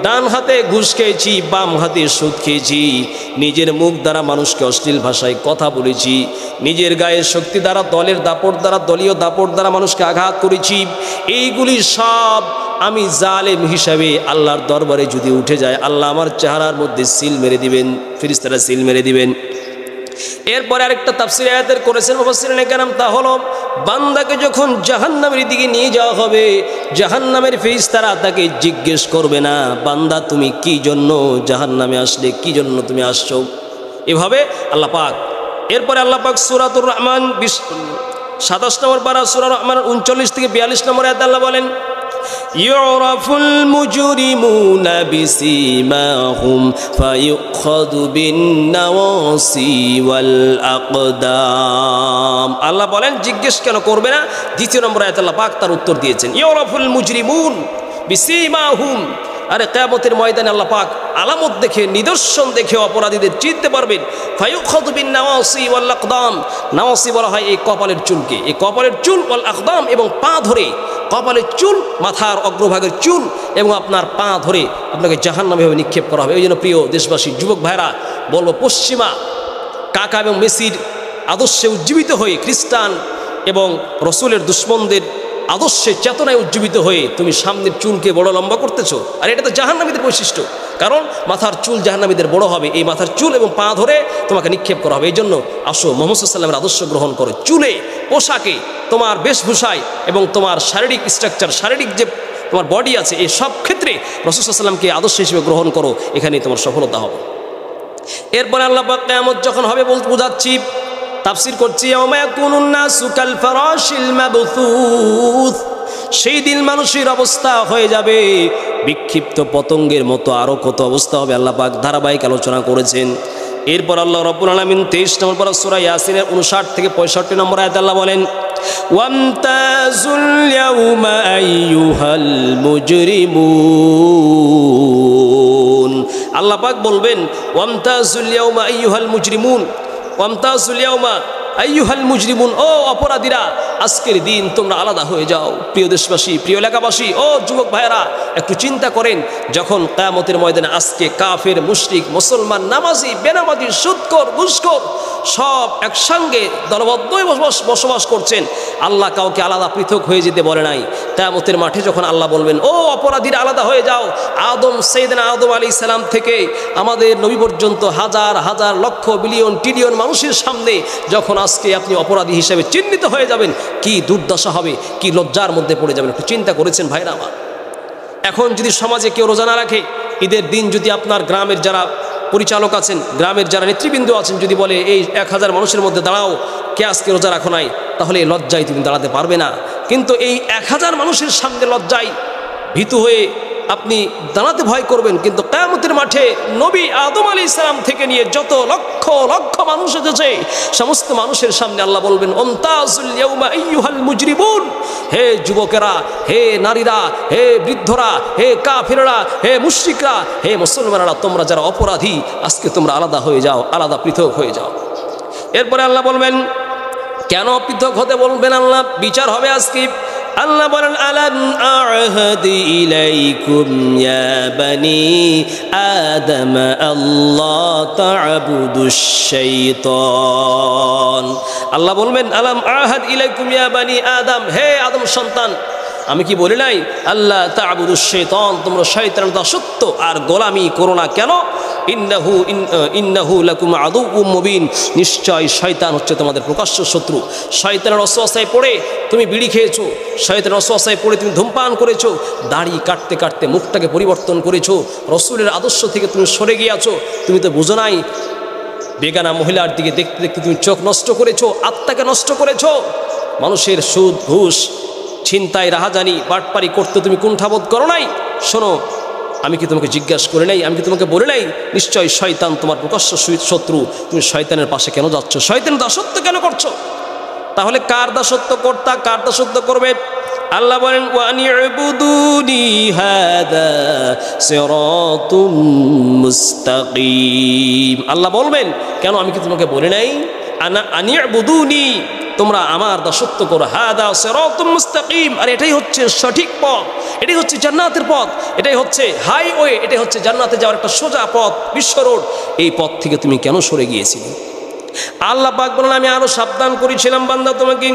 ডান হাতে ঘুষ খেয়েছি, বাম হাতে সুদ খেয়েছি, নিজের মুখ দ্বারা মানুষকে অশ্লীল ভাষায় কথা বলেছি, নিজের গায়ের শক্তি দ্বারা, দলের দাপট দ্বারা, দলীয় দাপট দ্বারা মানুষকে আঘাত করেছি। এইগুলি সব আমি জালেম হিসাবে আল্লাহর দরবারে যদি উঠে যায়, আল্লাহ আমার চেহারার মধ্যে সিল মেরে দিবেন, ফেরেশতারা সিল মেরে দিবেন। এরপরে আরেকটা তাফসীর আয়াতের করেছেন মুফাসসিরিনে কেরাম, তা হলো বান্দাকে যখন জাহান্নামের দিকে নিয়ে যাওয়া হবে, জাহান্নামের ফেরেশতারা তাকে জিজ্ঞেস করবে না, বান্দা তুমি কি জন্য জাহান্নামে আসলে, কি জন্য তুমি আসছো। এভাবে আল্লাহ পাক। এরপরে আল্লাহ পাক সূরাতুর রহমান 27 নম্বর পারা সূরা রহমান 39 থেকে 42 নম্বর আয়াতে আল্লাহ বলেন, ইউরাফুল মুজরিমুনা বিসীমাহুম ফায়ুখাযু বিন-নাওয়াসি ওয়াল আকদাম। আল্লাহ বলেন, জিজ্ঞেস কেন করবে না? 2 নম্বর আয়াতে আল্লাহ পাক তার উত্তর দিয়েছেন, ইউরাফুল মুজরিমুন বিসীমাহুম। আরে কিয়ামতের ময়দানে আল্লাহ পাক আলামত দেখে, নিদর্শন দেখে অপরাধীদের চিনতে পারবেন। ফায়ুখাযু বিন-নাওয়াসি ওয়াল আকদাম। নাওয়াসি বলা হয় এই কপালের চুলকে, এই কপালের চুল, ওয়াল আকদাম এবং পা ধরে, কপালের চুল, মাথার অগ্রভাগের চুল এবং আপনার পা ধরে আপনাকে জাহান্নামে ভাবে নিক্ষেপ করা হবে। এই জন্য প্রিয় দেশবাসী, যুবক ভাইরা, বলবো, পশ্চিমা কাকা এবং মেসির আদর্শে উজ্জীবিত হয়ে খ্রিস্টান এবং রসুলের দুশ্মনদের আদর্শে চেতনায় উজ্জীবিত হয়ে তুমি সামনের চুলকে বড় লম্বা করতেছো, আর এটা তো জাহান্নামীদের বৈশিষ্ট্য। কারণ মাথার চুল জাহান্নামীদের বড় হবে, এই মাথার চুল এবং পা ধরে তোমাকে নিক্ষেপ করা হবে। এই জন্য আসো মুহাম্মদ সাল্লাল্লাহু আলাইহি ওয়াসাল্লামের আদর্শ গ্রহণ করো, চুলে, পোশাকে, তোমার বেশভূষায় এবং তোমার শারীরিক স্ট্রাকচার, শারীরিক যে তোমার বডি আছে, এই সব ক্ষেত্রে রাসূল সাল্লাল্লাহু আলাইহি ওয়াসাল্লামকে আদর্শ হিসেবে গ্রহণ করো, এখানেই তোমার সফলতা হবে। এরপরে আল্লাহ পাক কিয়ামত যখন হবে বোঝাচ্ছি, তাফসীর করছি, ইয়াউমা ইয়াকুনুন নাসু কাল ফারাশিল মাবথুথ, সেই দিন মানুষের অবস্থা হয়ে যাবে বিক্ষিপ্ত পতঙ্গের মতো। আরও কত অবস্থা হবে আল্লাহ পাক ধারাবাহিক আলোচনা করেছেন। এরপর আল্লাহ রাব্বুল আলামিন 23 নম্বর পারা সূরা ইয়াসিনের 59 থেকে 65 নম্বর আয়াতে আল্লাহ বলেন, ওয়ামতাজুল ইয়াউমা আইয়ুহাল মুজরিমুন। আল্লাহ পাক বলবেন, ওয়ামতাজুল ইয়াউমা আইয়ুহাল মুজরিমুন, ওয়ামতাজুল ইয়াউমা আইয়ুহাল মুজরিমুন, ও অপরাধীরা, আজকের দিন তোমরা আলাদা হয়ে যাও। প্রিয় দেশবাসী, প্রিয় এলাকাবাসী, ও যুবক ভাইয়েরা, একটু চিন্তা করেন, যখন কিয়ামতের ময়দানে আজকে কাফের, মুশরিক, মুসলমান, নামাজি, বেনামাজি, সুদখোর, ঘুষখোর সব একসঙ্গে দলবদ্ধ বসবাস করছেন, আল্লাহ কাউকে আলাদা পৃথক হয়ে যেতে বলে নাই। কিয়ামতের মাঠে যখন আল্লাহ বলবেন, ও অপরাধীরা আলাদা হয়ে যাও, সাইয়েদনা আদম আলাইহিস সালাম থেকে আমাদের নবী পর্যন্ত হাজার হাজার লক্ষ বিলিয়ন ট্রিলিয়ন মানুষের সামনে যখন আজকে আপনি অপরাধী হিসেবে চিহ্নিত হয়ে যাবেন, কি দুর্দশা হবে, কি লজ্জার মধ্যে পড়ে যাবেন। একটু চিন্তা করেছেন ভাইরা আমার? এখন যদি সমাজে কেউ রোজা না রাখে, ঈদের দিন যদি আপনার গ্রামের যারা পরিচালক আছেন, গ্রামের যারা নেতৃবৃন্দ আছেন, যদি বলে এই 1000 মানুষের মধ্যে দাঁড়াও, কে আজকে রোজা রাখো নাই, তাহলে এই লজ্জায় তুমি দাঁড়াতে পারবে না। কিন্তু এই 1000 মানুষের সামনে লজ্জায় ভীতু হয়ে আপনি দাঁড়াতে ভয় করবেন, কিন্তু কিয়ামতের মাঠে নবী আদম আলাইহিস সালাম থেকে নিয়ে যত লক্ষ লক্ষ মানুষ এসেছে, সমস্ত মানুষের সামনে আল্লাহ বলবেন, ওয়ামতাজুল ইয়াউমা আইয়ুহাল মুজরিমুন, হে যুবকেরা, হে নারীরা, হে বৃদ্ধরা, হে কাফিররা, হে মুশরিকরা, হে মুসলমানরা, তোমরা যারা অপরাধী, আজকে তোমরা আলাদা হয়ে যাও, আলাদা পৃথক হয়ে যাও। এরপরে আল্লাহ বলবেন, কেন পৃথক হতে বলবেন আল্লাহ? বিচার হবে আজকে। আল্লাহ বলেন, আলাম আ'হাদি ইলাইকুম ইয়া বানি আদম আল্লাহ তা'বুদুশ শাইতান। আল্লাহ বলবেন, আলাম আ'হাদ ইলাইকুম ইয়া বানি আদম, হে আদম সন্তান, আমি কি বলি নাই আল্লাহ তা'বুদুশ শাইতান, তোমরা শয়তানের দাসত্ব আর গোলামি করো না। কেন? ইন্নাহু লাকুম আদুউম মুবিন, নিশ্চয় শয়তান হচ্ছে তোমাদের প্রকাশ্য শত্রু। শয়তানের ওয়াসওয়াসায় পড়ে তুমি বিড়ি খেয়েছো, শয়তানের ওয়াসওয়াসায় পড়ে তুমি ধূমপান করেছো, দাড়ি কাটতে কাটতে মুখটাকে পরিবর্তন করেছো, রাসূলের আদর্শ থেকে তুমি সরে গিয়েছো। তুমি তো বুঝো নাই, বেগানা মহিলার দিকে দেখতে দেখতে তুমি চোখ নষ্ট করেছো, আত্মাকে নষ্ট করেছো। মানুষের সুদ, ঘুষ, ছিনতাই, রাহাজানি, বাটপারি করতে তুমি কুণ্ঠাবোধ করো নাই। শোনো, আমি কি তোমাকে জিজ্ঞাসা করে নাই? আমি কি তোমাকে বলে নাই নিশ্চয় শয়তান তোমার প্রকাশ্য শত্রু? তুমি শয়তানের পাশে কেন যাচ্ছ? শয়তানের দাসত্ব কেন করছো? তাহলে কার দাসত্ব করতা, কার দাসত্ব করবে? আল্লাহ বলেন, ওয়ানি'বুদুনি হাদা সিরাতুম মুস্তাকিম। আল্লাহ বলবেন, কেন আমি কি তোমাকে বলে নাই আনি'বুদুনি, তোমরা আমার দাসত্ব করো, হাদা সিরাতুম মুস্তাকিম, আর এটাই হচ্ছে সঠিক পথ, এটাই হচ্ছে জান্নাতের পথ, এটাই হচ্ছে হাইওয়ে, এটাই হচ্ছে জান্নাতে যাওয়ার একটা সোজা পথ, বিশ্ব রোড। এই পথ থেকে তুমি কেন সরে গিয়েছিলে? আল্লাহ পাক বলেন, আমি আরো সাবধান করেছিলাম বান্দা তোমাকে,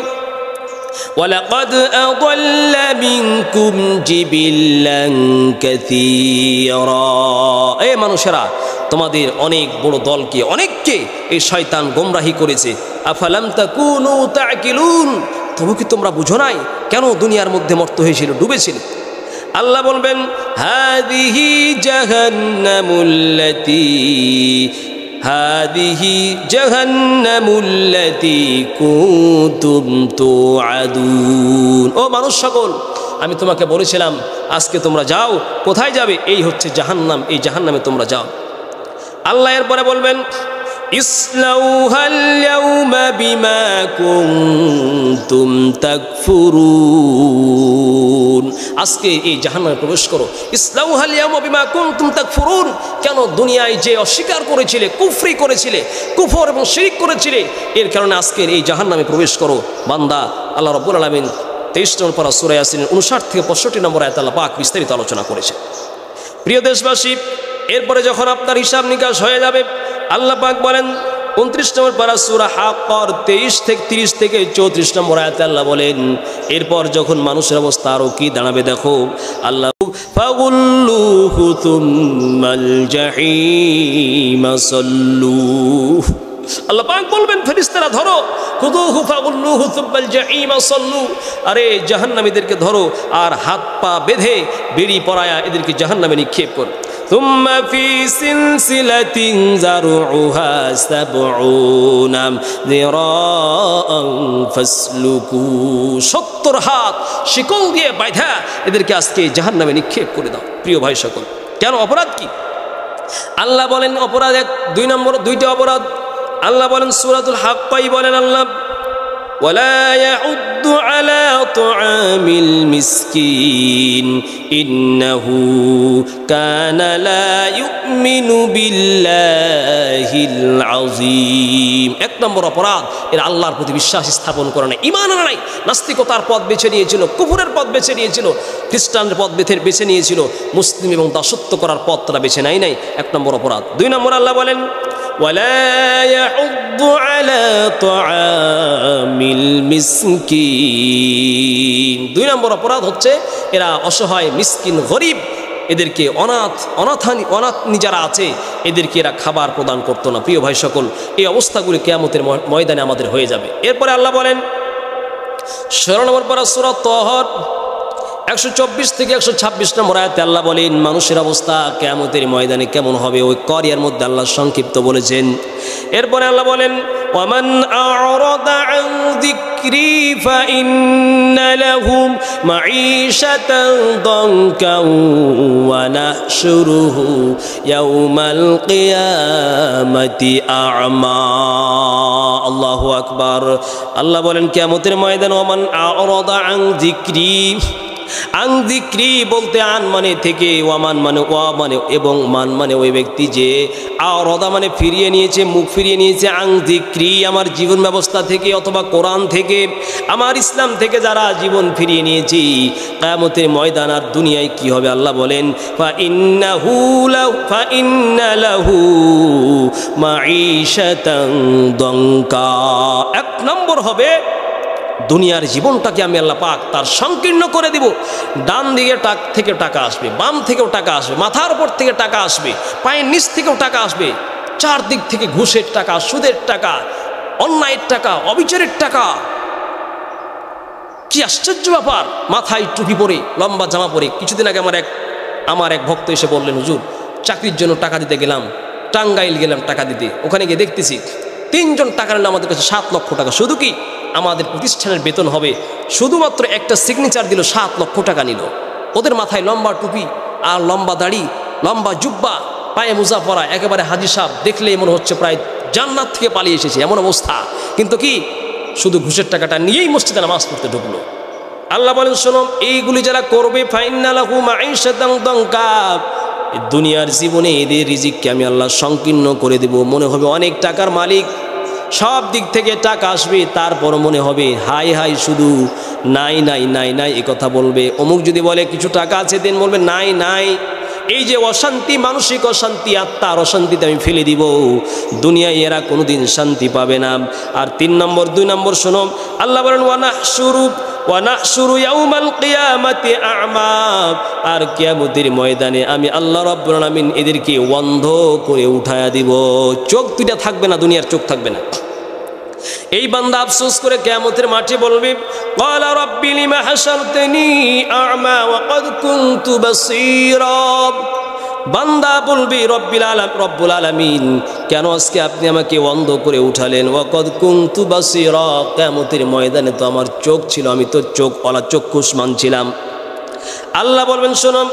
ওয়ালাকাদ আযাল্লা মিনকুম জিবিল্লান কাসীরা, এ মানুষেরা, তোমাদের অনেক বড় দলকে, অনেককে এই শয়তান গোমরাহি করেছে। আফালাম তাকুনু তাকিলুন, তবু কি তোমরা বুঝো নাই কেন দুনিয়ার মধ্যে মর্ত হয়েছিল, ডুবেছিল? আল্লাহ বলবেন, হাদিহি জাহান্নামুল্লাতী হাদিহি জাহান্নামুল্লাতী কুনতুম তুআদুন। ও মানুষ সকল, আমি তোমাকে বলেছিলাম আজকে তোমরা যাও, কোথায় যাবে? এই হচ্ছে জাহান্নাম, এই জাহান্নামে তোমরা যাও। আল্লাহ এরপরে বলবেন, ইসলাউহাল ইয়াউমা বিমা কুনতুম তাকফুরুন, আজকে এই জাহান্নামে প্রবেশ করো। ইসলাউহাল ইয়াউমা বিমা কুনতুম তাকফুরুন, কেন দুনিয়ায় যে অস্বীকার করেছিলে, কুফরি করেছিলে, কুফর এবং শিরক করেছিলে, এর কারণে আজকের এই জাহান্নামে প্রবেশ করো। বান্দা, আল্লাহ রাব্বুল আলামিন 23 নম্বর পারা সূরা ইয়াসিনের 59 থেকে 65 নম্বর আয়াতে আল্লাহ পাক বিস্তারিত আলোচনা করেছে। প্রিয় দেশবাসী, এরপরে যখন আপনার হিসাব নিকাশ হয়ে যাবে, আল্লাহ পাক বলেন, 29 নম্বর পারা সূরা হাক্কর 23 থেকে 34 নম্বর আয়াতে আল্লাহ বলেন, এরপর যখন মানুষের অবস্থা আরো কি দাঁড়াবে দেখো, আল্লাহ ফাগুল্লুহু থুম্মাল জাহিম সাল্লুহু, আল্লাহ পাক বলবেন ফেরেশতারা ধরো, খুযুহু ফাগুল্লুহু থুম্মাল জাহিম সাল্লু, আরে জাহান্নামীদেরকে ধরো আর হাত পা বেঁধে বেড়ি পরায়া এদেরকে জাহান্নামে নিক্ষেপ করো। ثم في سلسلة ذرعها 70 ذراعا فاسلكوه, 70 হাত শিকল দিয়ে বাঁধা এদেরকে আজকে জাহান্নামে নিক্ষেপ করে দাও। প্রিয় ভাই সকল, কেন অপরাধ কি? আল্লাহ বলেন অপরাধ দুই নম্বর, দুইটা অপরাধ আল্লাহ বলেন সূরাতুল হাক্কাই বলেন আল্লাহ, ওয়ালা ইয়াউদ্দু আলা তুআমিল মিসকিন ইন্নাহু কানা লা ইউমিনু বিল্লাহিল আযীম। এক নম্বর অপরাধ, এরা আল্লাহর প্রতি বিশ্বাস স্থাপন করে না, ঈমান আনে নাই, নাস্তিকতার পথ বেছে নিয়েছিল, কুফরের পথ বেছে নিয়েছিল, খ্রিস্টানদের পথ বেছে নিয়েছিল, মুসলিম এবং দাসত্ব করার পথ তারা বেছে নাই। এক নম্বর অপরাধ। দুই নম্বর আল্লাহ বলেন ওয়ালা ইয়াউদ্দু আলা তুআমিল মিসকিন, দুই নম্বর অপরাধ হচ্ছে এরা অসহায়, মিসকিন, গরিব, এদেরকে অনাথ যারা আছে এদেরকে এরা খাবার প্রদান করতো না। প্রিয় ভাই সকল, এই অবস্থাগুলি কিয়ামতের ময়দানে আমাদের হয়ে যাবে। এরপরে আল্লাহ বলেন 16 নম্বর পারা সূরা তাহর 124 থেকে 126 নম্বর আয়াতে আল্লাহ বলেন মানুষের অবস্থা কিয়ামতের ময়দানে কেমন হবে, ওই করিয়ার মধ্যে আল্লাহ সংক্ষিপ্ত বলেছেন। এরপরে আল্লাহ বলেন ওয়ামান আ'রাদা আন যিকরি ফাইন্না লাহুম মাঈশাতান দানকান ওয়া নাহশুরুহু ইয়াওমাল কিয়ামাতি আ'মা। আল্লাহু আকবার। আল্লাহ বলেন কিয়ামতের ময়দানে ওয়ামান আ'রাদা আন যিকরি, আন যিকরি বলতে আন মানে থেকে, ওয়ামান মানে ওয়া মানে এবং মান মানে ওই ব্যক্তি যে, আ'রাদা মানে ফিরিয়ে নিয়েছে, মুখ ফিরিয়ে নিয়েছে, আন যিকরি আমার জীবন ব্যবস্থা থেকে অথবা কোরআন থেকে, আমার ইসলাম থেকে যারা জীবন ফিরিয়ে নিয়েছে, কিয়ামতের ময়দান আর দুনিয়ায় কি হবে আল্লাহ বলেন ফাইন্না লাহু মাঈশাতান দানকা। এক নম্বর হবে দুনিয়ার জীবনটাকে আমি আল্লাহ পাক তার সংকীর্ণ করে দিব। ডান দিকে থেকে টাকা আসবে, বাম থেকেও টাকা আসবে, মাথার উপর থেকে টাকা আসবে, পায়ের নিচ থেকেও টাকা আসবে, চারদিক থেকে ঘুষের টাকা, সুদের টাকা, অন্যায়ের টাকা, অবিচারের টাকা। কি আশ্চর্য ব্যাপার! মাথায় টুপি পরে, লম্বা জামা পরে। কিছুদিন আগে আমার এক ভক্ত এসে বললেন, হুজুর চাকরির জন্য টাকা দিতে গেলাম, টাঙ্গাইল গেলাম টাকা দিতে, ওখানে গিয়ে দেখতেছি 3 জন টাকা নিল আমাদের কাছে 7 লক্ষ টাকা। শুধু কি আমাদের প্রতিষ্ঠানের বেতন হবে, শুধুমাত্র একটা সিগনেচার দিল 7 লক্ষ টাকা নিল। ওদের মাথায় লম্বা টুপি আর লম্বা দাড়ি, লম্বা জুব্বা, পায়ে মোজা পরা, একেবারে হাজী সাহেব, দেখলেই মনে হচ্ছে প্রায় জান্নাত থেকে পালিয়ে এসেছে এমন অবস্থা। কিন্তু কি শুধু ঘুষের টাকাটা নিয়েই মসজিদে নামাজ পড়তে ঢুকলো। আল্লাহ বলেন শোনো, এইগুলি যারা করবে ফাইন্না লাহু মাঈশাতান দানকা, দুনিয়ার জীবনে এদের রিজিককে আমি আল্লাহ সংকীর্ণ করে দেব। মনে হবে অনেক টাকার মালিক, সব দিক থেকে টাকা আসবে, তারপর মনে হবে হাই হাই, শুধু নাই নাই নাই নাই এ কথা বলবে। অমুক যদি বলে কিছু টাকা আছে দেন, বলবে নাই নাই। এই যে অশান্তি, মানসিক অশান্তি, আত্মার অশান্তিতে আমি ফেলে দিব। দুনিয়ায় এরা কোনোদিন শান্তি পাবে না। আর 2 নম্বর শোনো, আল্লাহ বলেন ওয়ানাহশুরু ইয়াউমাল কিয়ামাতি আ'মা, আর কিয়ামতের ময়দানে আমি আল্লাহ রাব্বুল আলামিন এদেরকে অন্ধ করে উঠায়া দিব। চোখ দুইটা থাকবে না, দুনিয়ার চোখ থাকবে না। এই বান্দা আফসোস করে কিয়ামতের মাঠে বলবে ক্বালা রাব্বি লিমা হাশারতানি আ'মা ওয়া ক্বাদ কুনতু বাসীরা। বান্দা বলবে রব্বুল আলামিন, কেন আজকে আপনি আমাকে অন্ধ করে উঠালেন? ওয়া ক্বাদ কুনতু বাসীরা, কিয়ামতের ময়দানে তো আমার চোখ ছিল, আমি তো চোখওয়ালা, চক্ষুষ্মান ছিলাম। আল্লাহ বলবেন শোনো,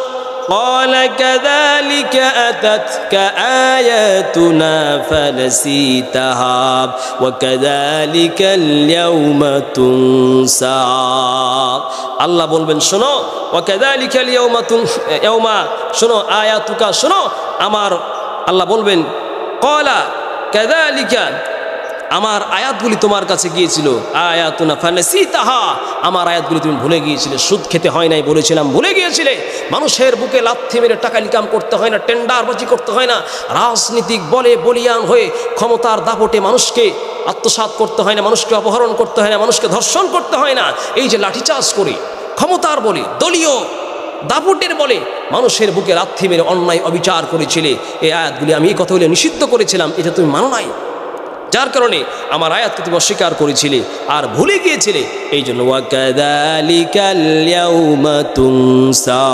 قال كذلك أتتك آياتنا فنسيتها وكذلك اليوم تنسى। আল্লাহ বলবেন শোনো, وكذلك اليوم শোনো, আয়াতুকা শোনো আমার। আল্লাহ বলবেন قال كذلك আমার আয়াতগুলি তোমার কাছে গিয়েছিল, আয়াতুনা ফানাসিতাহা, আমার আয়াতগুলি তুমি ভুলে গিয়েছিলে। সুদ খেতে হয় নাই বলেছিলাম, ভুলে গিয়েছিলে। মানুষের বুকে লাথি মেরে টাকা ইনকাম করতে হয় না, টেন্ডারবাজি করতে হয় না, রাজনীতিক বলে বলিয়ান হয়ে ক্ষমতার দাপটে মানুষকে আত্মসাৎ করতে হয় না, মানুষকে অপহরণ করতে হয় না, মানুষকে ধর্ষণ করতে হয় না। এই যে লাঠিচার্জ করি ক্ষমতার বলে, দলীয় দাপটের বলে মানুষের বুকে লাথি মেরে অন্যায় অবিচার করেছিলে, এই আয়াতগুলি আমি এই কথাগুলি নিষিদ্ধ করেছিলাম, এটা তুমি মানো নাই। যার কারণে আমার আয়াতকে তুমি অস্বীকার করেছিলে আর ভুলে গিয়েছিলে। এই জন্য ওয়াকাযালিকাল ইয়াউমা তুনসা,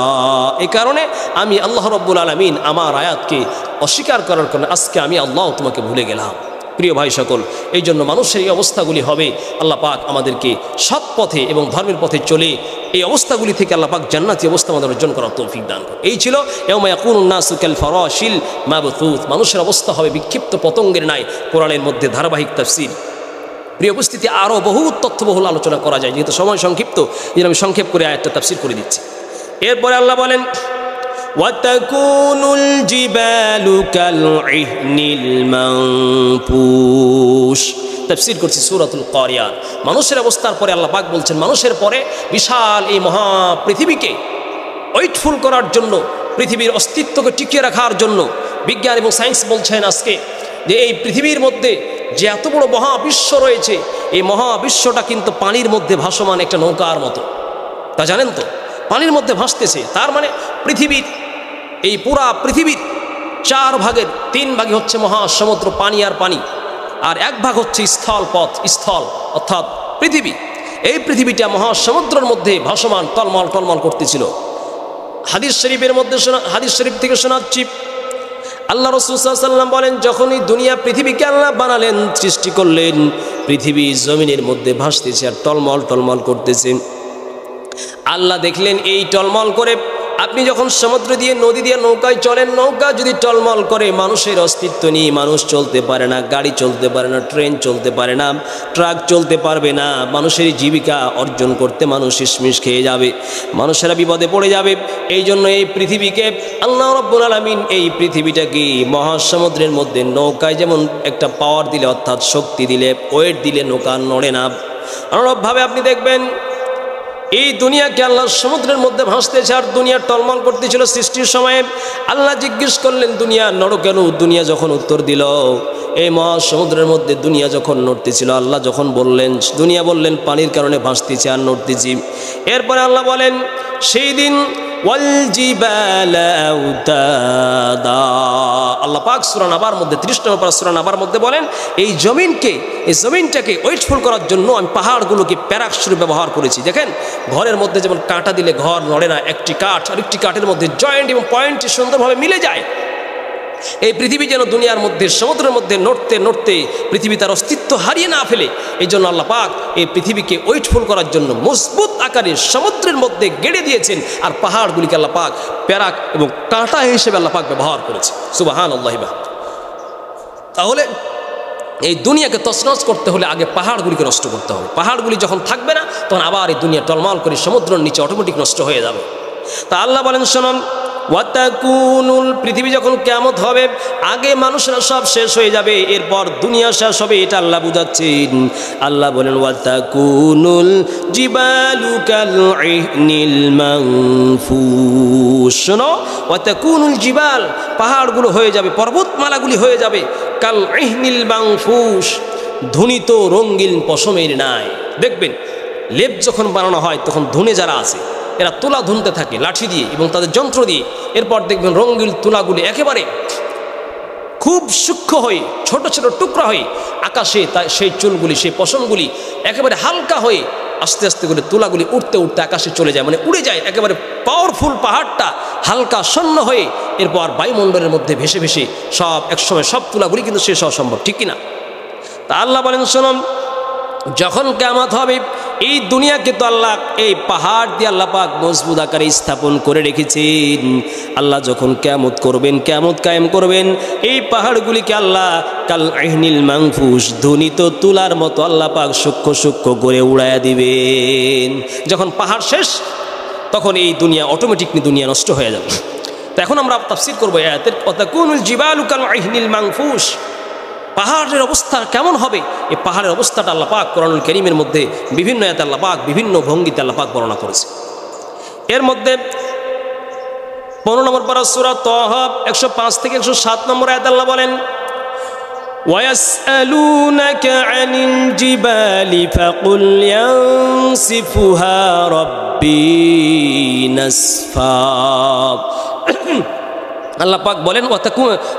এই কারণে আমি আল্লাহ রাব্বুল আলামিন আমার আয়াতকে অস্বীকার করার কারণে আজকে আমি আল্লাহ তোমাকে ভুলে গেলাম। প্রিয় ভাই সকল, এই জন্য মানুষের এই অবস্থাগুলি হবে। আল্লাহ পাক আমাদেরকে সৎ পথে এবং ধর্মের পথে চলে এই অবস্থাগুলি থেকে আল্লাহ পাক জান্নাতি অবস্থা আমাদের অর্জন করার তৌফিক দান করেন। এই ছিল ইয়াউমা ইয়াকুনুন নাসু কাল ফারাশিল মাবথুথ, মানুষের অবস্থা হবে বিক্ষিপ্ত পতঙ্গের ন্যায়। কোরআনের মধ্যে ধারাবাহিক তাফসীর। প্রিয় উপস্থিতি, আরও বহু তথ্যবহুল আলোচনা করা যায়, যেহেতু সময় সংক্ষিপ্ত এই আমি সংক্ষেপ করে আয়াতটা তাফসীর করে দিচ্ছি। এরপরে আল্লাহ বলেন ওয়াতাকুনুল জিবালু কালইহনিল মানফুশ, তাফসীর করছি সূরাতুল কারিয়াত। মানুষের অবস্থার পরে আল্লাহ পাক বলছেন, মানুষের পরে বিশাল এই মহা পৃথিবীকে ওয়েটফুল করার জন্য, পৃথিবীর অস্তিত্বকে টিকিয়ে রাখার জন্য বিজ্ঞান এবং সায়েন্স বলছেন আজকে যে এই পৃথিবীর মধ্যে যে এত বড় মহাবিশ্ব রয়েছে, এই মহাবিশ্বটা কিন্তু পানির মধ্যে ভাসমান একটা নৌকার মতো। তা জানেন তো, পানির মধ্যে ভাসতেছে। তার মানে পৃথিবীর এই পুরা পৃথিবীর 4 ভাগের 3 ভাগই হচ্ছে মহাসমুদ্র, পানি আর পানি, আর 1 ভাগ হচ্ছে স্থল পথ, স্থল অর্থাৎ পৃথিবী। এই পৃথিবীটা মহাসমুদ্রের মধ্যে ভাসমান টলমল টলমল করতেছিল। হাদিস শরীফের মধ্যে হাদিস শরীফ থেকে শোনাচ্ছি, আল্লাহ রাসূল সাল্লাল্লাহু আলাইহি ওয়াসাল্লাম বলেন, যখনই দুনিয়া পৃথিবীকে আল্লাহ বানালেন, সৃষ্টি করলেন, পৃথিবী জমিনের মধ্যে ভাসতেছে আর টলমল টলমল করতেছে। আল্লাহ দেখলেন এই টলমল করে, আপনি যখন সমুদ্র দিয়ে নদী দিয়ে নৌকায় চলেন, নৌকা যদি টলমল করে, মানুষের অস্তিত্ব নেই, মানুষ চলতে পারে না, গাড়ি চলতে পারে না, ট্রেন চলতে পারে না, ট্রাক চলতে পারবে না, মানুষের জীবিকা অর্জন করতে মানুষ শেষমেশ খেয়ে যাবে, মানুষেরা বিপদে পড়ে যাবে। এই জন্য এই পৃথিবীকে আল্লাহ রাব্বুল আলামিন এই পৃথিবীটাকে মহাসমুদ্রের মধ্যে নৌকায় যেমন একটা পাওয়ার দিলে, অর্থাৎ শক্তি দিলে, ওয়েট দিলে নৌকা নড়ে না, অনুরূপভাবে আপনি দেখবেন এই দুনিয়াকে আল্লাহ সমুদ্রের মধ্যে ভাসতেছে আর দুনিয়া টলমল করতেছিল। সৃষ্টির সময়ে আল্লাহ জিজ্ঞেস করলেন, দুনিয়া নড়ো কেন? দুনিয়া যখন উত্তর দিল, এই মহাসমুদ্রের মধ্যে দুনিয়া যখন নড়তেছিল, আল্লাহ যখন বললেন, দুনিয়া বললেন পানির কারণে ভাসতেছি আর নড়তেছি। এরপরে আল্লাহ বলেন, সেই দিন ওয়াল জিবালা আওতাদা, আল্লাহ পাক সূরা নাবার মধ্যে 30 নম্বর সূরা নাবার মধ্যে বলেন, এই জমিনটাকে ওয়েটফুল করার জন্য আমি পাহাড়গুলোকে প্যারাকস্বরূপে ব্যবহার করেছি। দেখেন, ঘরের মধ্যে যেমন কাঁটা দিলে ঘর নড়ে না, একটি কাঠ আরেকটি কাঠের মধ্যে জয়েন্ট এবং পয়েন্ট সুন্দরভাবে মিলে যায়, এই পৃথিবী যেন দুনিয়ার মধ্যে সমুদ্রের মধ্যে নড়তে নড়তে পৃথিবী তার অস্তিত্ব হারিয়ে না ফেলে, এই জন্য আল্লাহ পাক এই পৃথিবীকে ওয়েটফুল করার জন্য মজবুত আকারে সমুদ্রের মধ্যে গেড়ে দিয়েছেন, আর পাহাড়গুলিকে আল্লাহ পাক প্যারাক এবং কাঁটা হিসেবে আল্লাহ পাক ব্যবহার করেছে। সুবহানাল্লাহ। তাহলে এই দুনিয়াকে তছনছ করতে হলে আগে পাহাড়গুলিকে নষ্ট করতে হবে। পাহাড়গুলি যখন থাকবে না, তখন আবার এই দুনিয়া টলমল করে সমুদ্রের নিচে অটোমেটিক নষ্ট হয়ে যাবে। তা আল্লাহ বলেন, শুনুন, ওয়াতাকুনুল, পৃথিবী যখন কিয়ামত হবে, আগে মানুষরা সব শেষ হয়ে যাবে, এরপর দুনিয়া শেষ হবে, এটা আল্লাহ বুঝাচ্ছেন। আল্লাহ বলেন, ওয়াতাকুনুল জিবালু কালইহনিল মানফুশ, শোনো, ওয়াতাকুনুল জিবাল, পাহাড়গুলো হয়ে যাবে, পর্বতমালাগুলি হয়ে যাবে, কালইহনিল মানফুশ, ধুনিত রঙিন পশমের ন্যায়। দেখবেন লেপ যখন বানানো হয়, তখন ধুনে যারা আছে এরা তুলা ধুনতে থাকে লাঠি দিয়ে এবং তাদের যন্ত্র দিয়ে। এরপর দেখবেন রঙিন তুলাগুলি একেবারে খুব সূক্ষ্ম হয়ে, ছোট ছোট টুকরা হয়ে আকাশে সেই চুলগুলি, সেই পশমগুলি একেবারে হালকা হয়ে আস্তে আস্তে করে তুলাগুলি উঠতে উঠতে আকাশে চলে যায়, মানে উড়ে যায়। একেবারে পাওয়ারফুল পাহাড়টা হালকা শূন্য হয়ে এরপর বায়ুমণ্ডলের মধ্যে ভেসে ভেসে সব একসময় সব তুলাগুলি কিন্তু শেষ হওয়া সম্ভব, ঠিক কিনা? তা আল্লাহ বলেন, শুনুন, যখন কিয়ামত হবে, এই দুনিয়াকে তো আল্লাহ এই পাহাড় দিয়ে আল্লাহ পাক মজবুত আকারে স্থাপন করে রেখেছেন। আল্লাহ যখন কিয়ামত করবেন, কিয়ামত কায়েম করবেন, এই পাহাড়গুলিকে আল্লাহ কালইহনিল মানফুশ, ধুনিত তুলার মতো আল্লাহ পাক সূক্ষ্ম সূক্ষ্ম করে উড়াইয়া দিবেন। যখন পাহাড় শেষ, তখন এই দুনিয়া অটোমেটিকলি দুনিয়া নষ্ট হয়ে যাবে। তো এখন আমরা তাফসীর করবো আয়াতের, ওয়াতাকুনুল জিবালু কালইহনিল মানফুশ, পাহাড়ের অবস্থা কেমন হবে, এই পাহাড়ের অবস্থাটা আল্লাহ পাক কোরআনুল কারীমের মধ্যে বিভিন্ন আয়াতে আল্লাহ পাক বিভিন্ন ভঙ্গিতে আল্লাহ পাক বর্ণনা করেছে। এর মধ্যে 15 নম্বর পারা সূরা তাহা 105 থেকে 107 নম্বর আয়াতে আল্লাহ বলেন, وَيَسْأَلُونَكَ عَنِ الْجِبَالِ فَقُلْ يَنسِفُهَا رَبِّي نَسْفًا। আল্লাহ পাক বলেন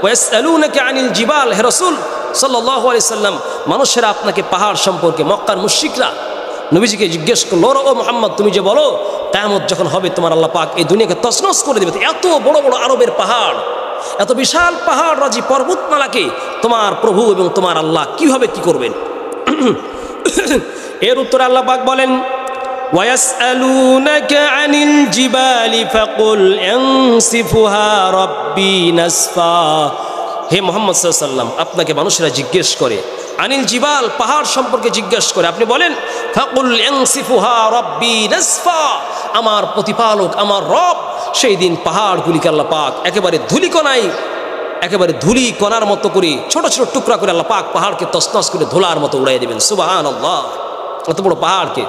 ওয়াসআলুনাকা আনিল জিবাল, হে রাসূল সাল্লাল্লাহু আলাইহি সাল্লাম, মানুষেরা আপনাকে পাহাড় সম্পর্কে, মক্কার মুশরিকরা নবীজিকে জিজ্ঞেস করলো, ও মুহাম্মদ তুমি যে বলো কিয়ামত যখন হবে তোমার আল্লাহ পাক এই দুনিয়াকে তছনছ করে দেবে, এত বড় বড় আরবের পাহাড়, এত বিশাল পাহাড় রাজি পর্বতমালাকে তোমার প্রভু এবং তোমার আল্লাহ কিভাবে কি করবেন? এর উত্তরে আল্লাহ পাক বলেন وَيَسْأَلُونَكَ عَنِ الْجِبَالِ فَقُلْ يَنسِفُهَا رَبِّي نَسْفًا। হে মুহাম্মদ সাল্লাল্লাহু আলাইহি ওয়াসাল্লাম, আপনাকে মানুষেরা জিজ্ঞেস করে আনিল জিবাল, পাহাড় সম্পর্কে জিজ্ঞেস করে, আপনি বলেন ফাকুল ইয়ানসিফুহা রাব্বি নাসফা, আমার প্রতিপালক আমার রব সেই দিন পাহাড়গুলিকে আল্লাহ পাক একেবারে ধূলিকণায়, একেবারে ধুলি কণার মতো করে ছোট ছোট টুকরা করে আল্লাহ পাক পাহাড়কে তছনছ করে ধুলার মতো উড়াইয়ে দেবেন। সুবহানাল্লাহ, এত বড় পাহাড়কে